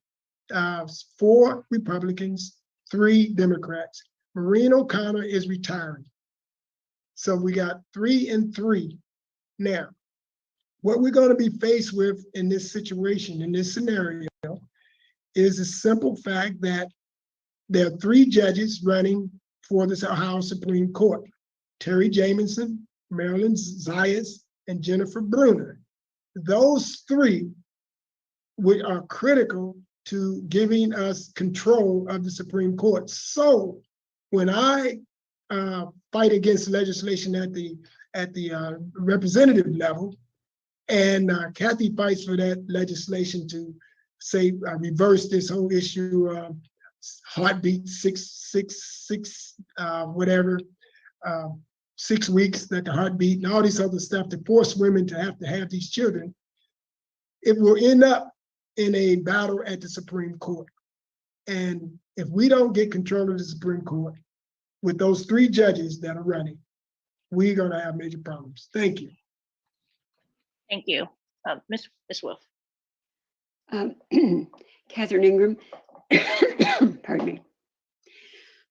4 Republicans, 3 Democrats. Maureen O'Connor is retiring. So we got 3 and 3. Now, what we're going to be faced with in this situation, in this scenario, is the simple fact that there are 3 judges running for the Ohio Supreme Court: Terry Jamison, Marilyn Zayas, and Jennifer Brunner. Those 3 are critical to giving us control of the Supreme Court. So when I fight against legislation at the representative level, and Kathy fights for that legislation to say reverse this whole issue of heartbeat 6 whatever 6 weeks that the heartbeat and all this other stuff to force women to have these children, it will end up in a battle at the Supreme Court. And if we don't get control of the Supreme Court with those 3 judges that are running, we're going to have major problems. Thank you. Thank you. Ms. Wolf. Catherine Ingram, pardon me.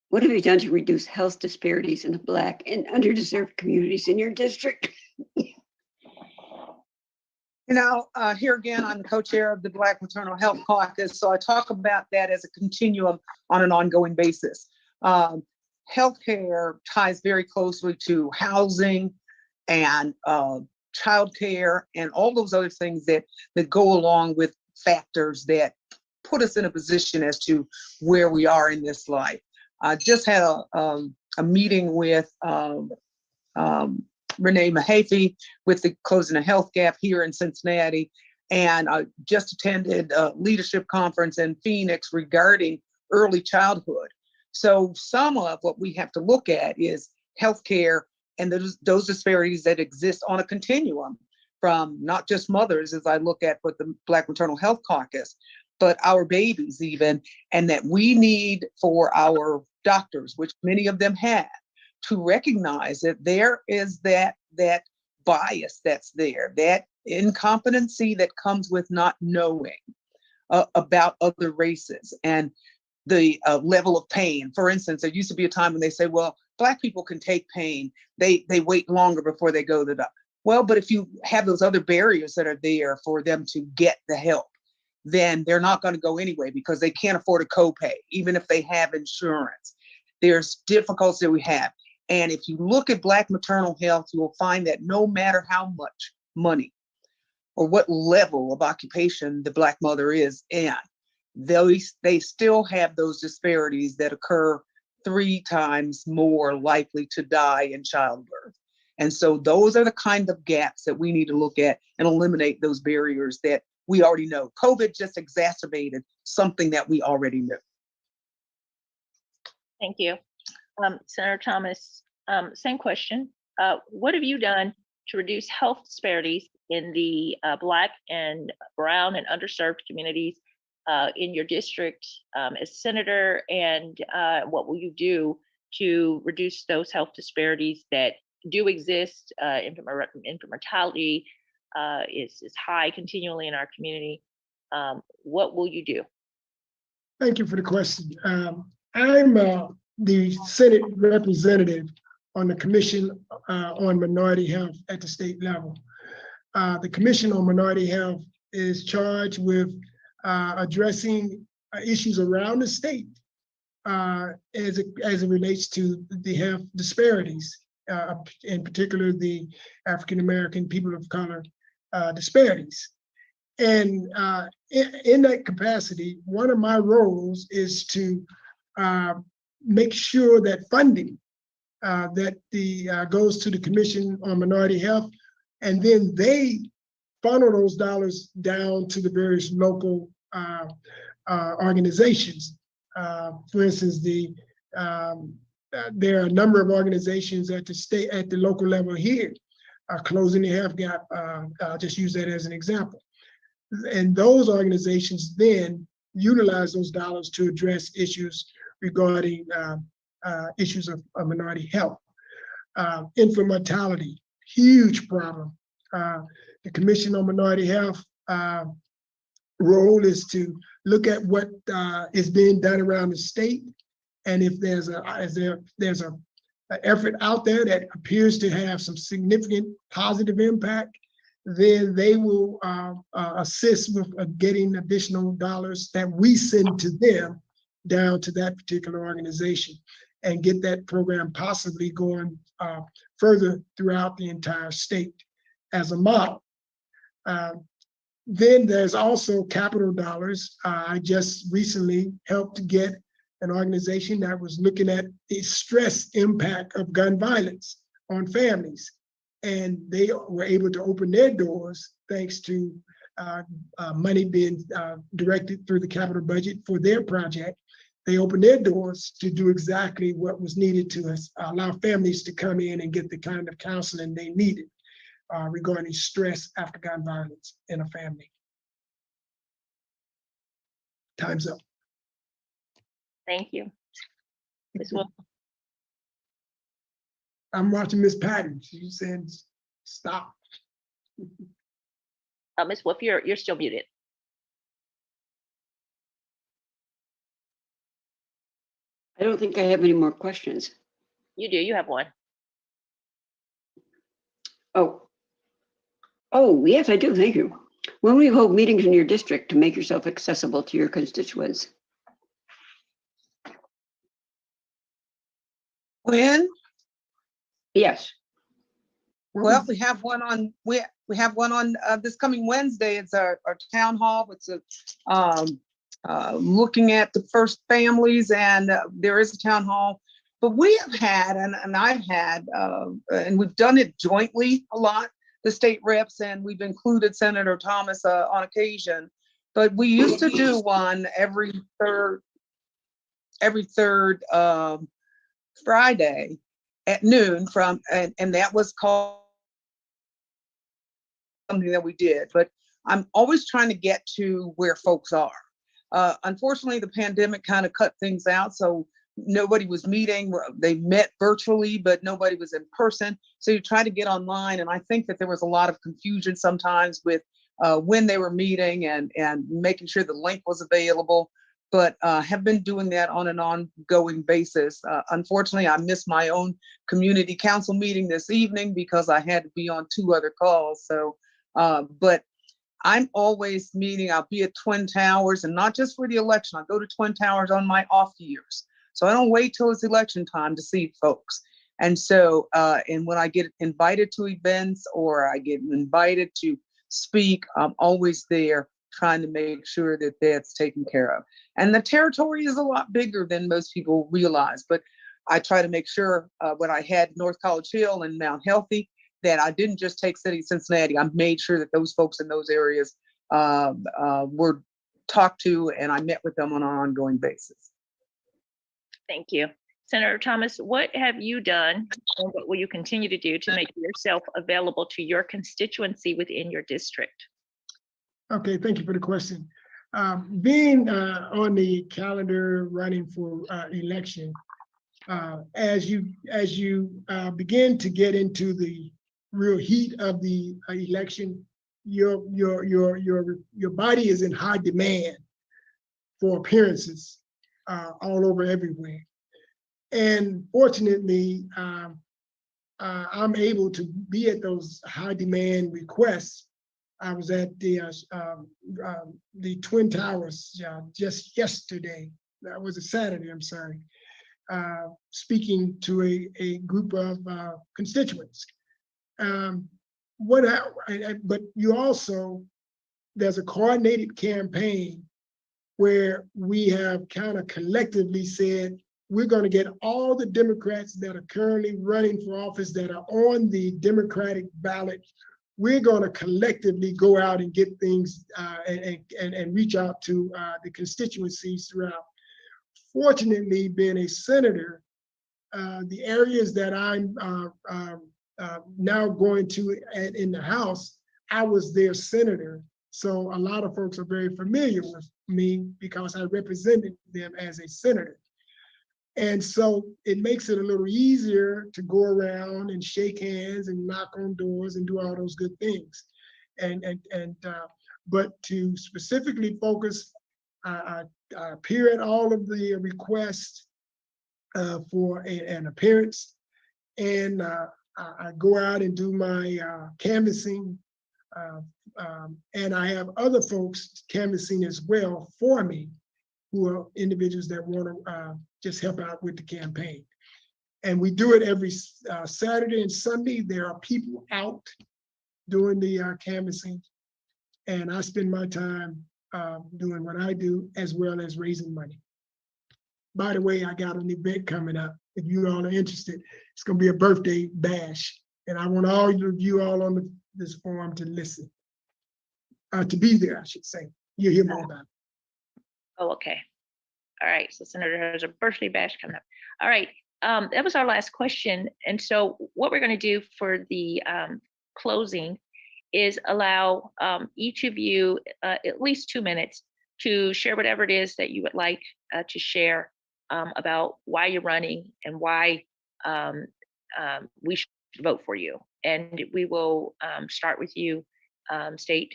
What have you done to reduce health disparities in the Black and underserved communities in your district? Here again, I'm the co-chair of the Black Maternal Health Caucus, so I talk about that as a continuum on an ongoing basis. Healthcare ties very closely to housing and childcare and all those other things that go along with factors that put us in a position as to where we are in this life. I just had a meeting with Renee Mahaffey with the Closing the Health Gap here in Cincinnati. And I just attended a leadership conference in Phoenix regarding early childhood. So some of what we have to look at is healthcare and those disparities that exist on a continuum from not just mothers, as I look at with the Black Maternal Health Caucus, but our babies even, and that we need for our doctors, which many of them have, to recognize that there is that bias that's there, that incompetency that comes with not knowing about other races and the level of pain. For instance, there used to be a time when they say, well, Black people can take pain. They wait longer before they go to the doctor. Well, but if you have those other barriers that are there for them to get the help, then they're not going to go anyway because they can't afford a copay, even if they have insurance. There's difficulties that we have. And if you look at Black maternal health, you will find that no matter how much money or what level of occupation the Black mother is in, they still have those disparities that occur 3 times more likely to die in childbirth. And so those are the kind of gaps that we need to look at and eliminate those barriers that we already know. COVID just exacerbated something that we already knew. Thank you. Senator Thomas, same question. What have you done to reduce health disparities in the Black and brown and underserved communities in your district as senator? And what will you do to reduce those health disparities that do exist? Infant mortality is high continually in our community. What will you do? Thank you for the question. I'm the Senate representative on the Commission on Minority Health at the state level. The Commission on Minority Health is charged with addressing issues around the state as it relates to the health disparities, in particular the African American people of color disparities. And in that capacity, one of my roles is to make sure that funding that goes to the Commission on Minority Health, and then they funnel those dollars down to the various local organizations. For instance, there are a number of organizations at the local level here, Closing the Health Gap. I'll just use that as an example. And those organizations then utilize those dollars to address issues regarding issues of minority health. Infant mortality, huge problem. The Commission on Minority Health role is to look at what is being done around the state, and if there's an effort out there that appears to have some significant positive impact, then they will assist with getting additional dollars that we send to them down to that particular organization and get that program possibly going further throughout the entire state as a model. Then there's also capital dollars. I just recently helped get an organization that was looking at the stress impact of gun violence on families. And they were able to open their doors thanks to money being directed through the capital budget for their project. They opened their doors to do exactly what was needed to allow families to come in and get the kind of counseling they needed regarding stress after gun violence in a family. Time's up. Thank you. Ms. Wolf. I'm watching Miss Patton. She said, stop. Ms. Wolf, you're still muted. I don't think I have any more questions. You do, you have one. Oh, Oh, yes, I do. Thank you. When will you hold meetings in your district to make yourself accessible to your constituents? When? Yes. Well, we have one on, we have one on this coming Wednesday. It's our town hall. It's looking at the first families, and there is a town hall. But we have had, and I've had, and we've done it jointly a lot, the state reps, and we've included Senator Thomas on occasion. But we used to do one every third Friday at noon and that was called something that we did. But I'm always trying to get to where folks are. Unfortunately, the pandemic kind of cut things out, so nobody was meeting. They met virtually, but nobody was in person. So you try to get online, and I think that there was a lot of confusion sometimes with when they were meeting and making sure the link was available. But have been doing that on an ongoing basis. Unfortunately, I missed my own community council meeting this evening because I had to be on 2 other calls. So, but I'm always meeting. I'll be at Twin Towers, and not just for the election. I go to Twin Towers on my off years. So I don't wait till it's election time to see folks. And so, and when I get invited to events or I get invited to speak, I'm always there trying to make sure that that's taken care of. And the territory is a lot bigger than most people realize, but I try to make sure when I had North College Hill and Mount Healthy, that I didn't just take City of Cincinnati. I made sure that those folks in those areas were talked to, and I met with them on an ongoing basis. Thank you. Senator Thomas, what have you done and what will you continue to do to make yourself available to your constituency within your district? Okay, thank you for the question. Being on the calendar running for election, as you begin to get into the real heat of the election, your body is in high demand for appearances all over everywhere. And fortunately, I'm able to be at those high demand requests. I was at the Twin Towers just yesterday. That was a Saturday, I'm sorry, speaking to a group of constituents. But you also, there's a coordinated campaign where we have kind of collectively said, we're going to get all the Democrats that are currently running for office that are on the Democratic ballot. We're going to collectively go out and get things and reach out to the constituencies throughout. Fortunately, being a senator, the areas that I'm now going to in the House, I was their senator. So a lot of folks are very familiar with me because I represented them as a senator. And so it makes it a little easier to go around and shake hands and knock on doors and do all those good things. But to specifically focus, I appear at all of the requests for an appearance, and I go out and do my canvassing, and I have other folks canvassing as well for me, who are individuals that want to just help out with the campaign. And we do it every Saturday and Sunday. There are people out doing the canvassing, and I spend my time doing what I do as well as raising money. By the way, I got an event coming up. If you all are interested, it's going to be a birthday bash, and I want all of you all on this forum to listen, to be there, I should say. You'll hear more about it. Oh, okay. All right. So Senator has a birthday bash coming up. All right. That was our last question. And so what we're going to do for the closing is allow each of you at least 2 minutes to share whatever it is that you would like to share about why you're running and why we should vote for you. And we will start with you, State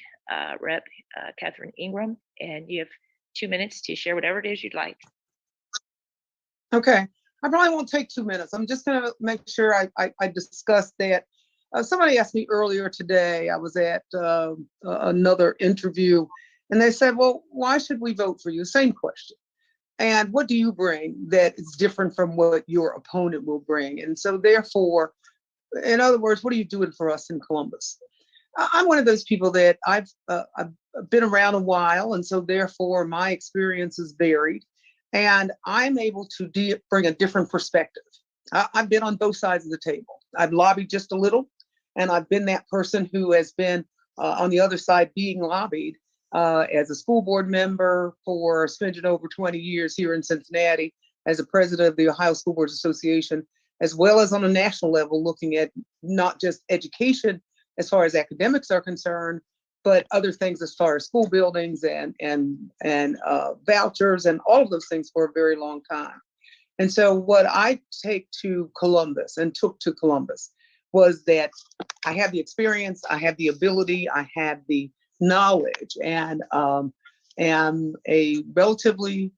Rep Catherine Ingram, and you have 2 minutes to share whatever it is you'd like. Okay, I probably won't take 2 minutes. I'm just gonna make sure I discuss that Somebody asked me earlier today, I was at another interview, and they said, well, why should we vote for you? Same question. And what do you bring that is different from what your opponent will bring? And so therefore, in other words, what are you doing for us in Columbus? I'm one of those people that I've been around a while, and so therefore my experience is varied, and I'm able to bring a different perspective. I've been on both sides of the table. I've lobbied just a little, and I've been that person who has been on the other side being lobbied as a school board member for spending over 20 years here in Cincinnati, as a president of the Ohio School Boards Association, as well as on a national level, looking at not just education as far as academics are concerned, but other things as far as school buildings and vouchers and all of those things for a very long time. And so what I take to Columbus and took to Columbus was that I have the experience, I have the ability, I have the knowledge, and am a relatively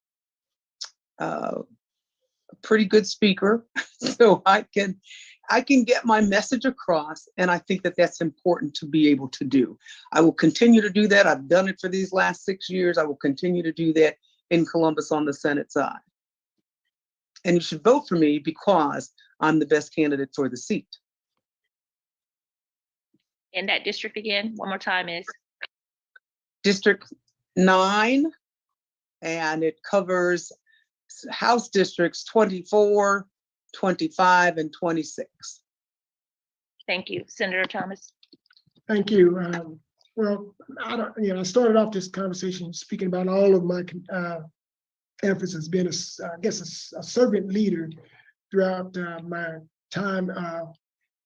pretty good speaker. So I can get my message across, and I think that that's important to be able to do. I will continue to do that. I've done it for these last 6 years. I will continue to do that in Columbus on the Senate side. And you should vote for me because I'm the best candidate for the seat. And that district again, one more time, is? District 9, and it covers House districts 24, 25, and 26. Thank you. Senator Thomas. Thank you. Well, I started off this conversation speaking about all of my emphasis being, a servant leader throughout my time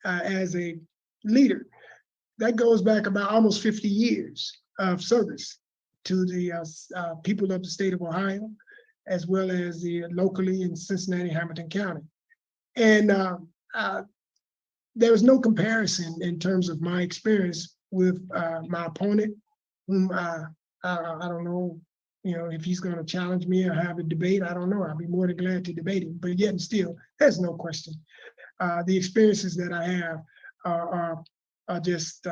as a leader. That goes back about almost 50 years of service to the people of the state of Ohio, as well as the locally in Cincinnati, Hamilton County. And there was no comparison in terms of my experience with my opponent, whom I don't know, if he's going to challenge me or have a debate. I don't know. I'll be more than glad to debate him. But yet and still, there's no question. The experiences that I have are just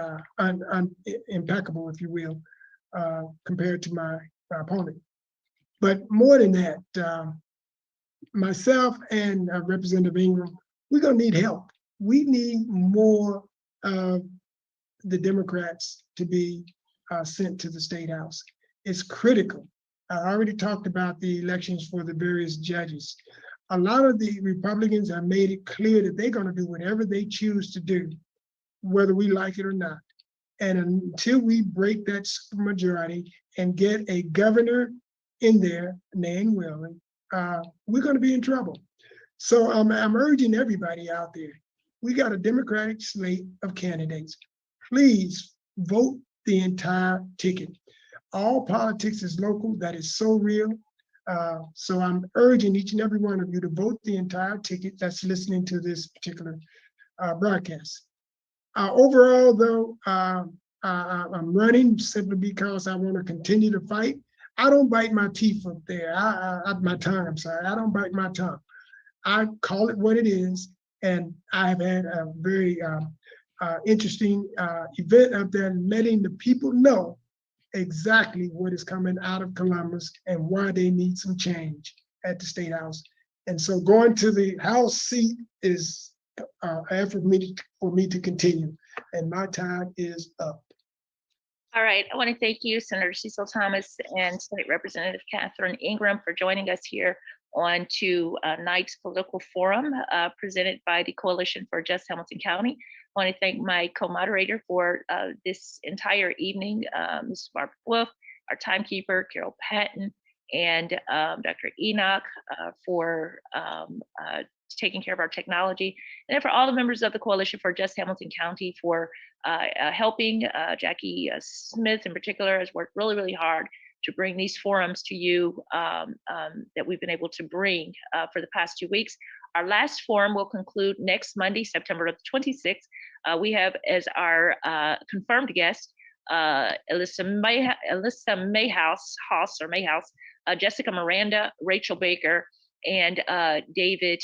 impeccable, if you will, compared to my opponent. But more than that, myself and Representative Ingram, we're going to need help. We need more of the Democrats to be sent to the State House. It's critical. I already talked about the elections for the various judges. A lot of the Republicans have made it clear that they're going to do whatever they choose to do, whether we like it or not. And until we break that supermajority and get a governor in there, Nan Whelan, we're going to be in trouble. So I'm urging everybody out there, we got a Democratic slate of candidates. Please vote the entire ticket. All politics is local. That is so real. So I'm urging each and every one of you to vote the entire ticket that's listening to this particular broadcast. Overall, though, I'm running simply because I want to continue to fight. I don't bite my teeth up there. My tongue, I'm sorry. I don't bite my tongue. I call it what it is. And I have had a very interesting event up there, letting the people know exactly what is coming out of Columbus and why they need some change at the State House. And so going to the House seat is an effort for me to continue. And my time is up. All right, I want to thank you, Senator Cecil Thomas and State Representative Catherine Ingram, for joining us here on tonight's political forum presented by the Coalition for Just Hamilton County. I want to thank my co-moderator for this entire evening, Ms. Barbara Wolf, our timekeeper, Carol Patton, and Dr. Enoch for taking care of our technology, and then for all the members of the Coalition for Just Hamilton County for helping. Jackie Smith in particular has worked really, really hard to bring these forums to you that we've been able to bring for the past 2 weeks. Our last forum will conclude next Monday, September 26th. We have as our confirmed guest, Alyssa Mayhouse, Jessica Miranda, Rachel Baker, and David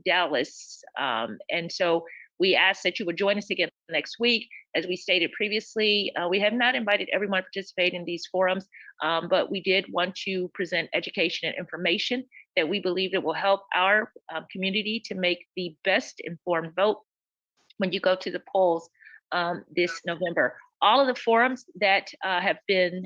Dallas. And so We ask that you would join us again next week. As we stated previously, we have not invited everyone to participate in these forums, but we did want to present education and information that we believe that will help our community to make the best informed vote when you go to the polls this November. All of the forums that have been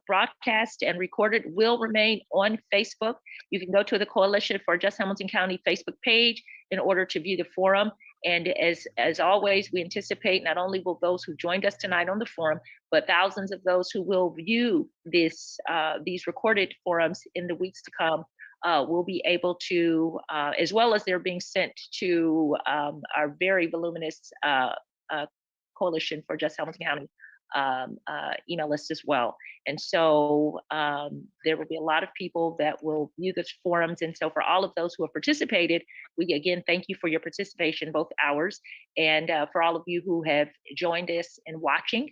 broadcast and recorded will remain on Facebook. You can go to the Coalition for Just Hamilton County Facebook page in order to view the forum. And as always, we anticipate not only will those who joined us tonight on the forum, but thousands of those who will view these recorded forums in the weeks to come will be able to, as well as they're being sent to our very voluminous Coalition for Just Hamilton County email list as well. And so there will be a lot of people that will view the forums. And so for all of those who have participated, we again thank you for your participation, both hours, and for all of you who have joined us and watching,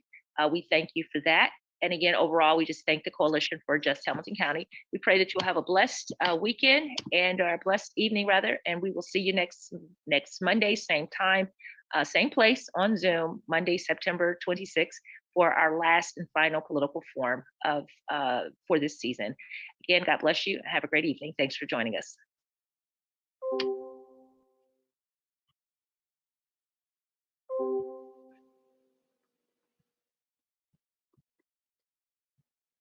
we thank you for that. And again, overall, we just thank the Coalition for Just Hamilton County. We pray that you'll have a blessed weekend and a blessed evening, rather. And we will see you next Monday, same time, same place on Zoom, Monday, September 26th, for our last and final political forum for this season. Again, God bless you. Have a great evening. Thanks for joining us.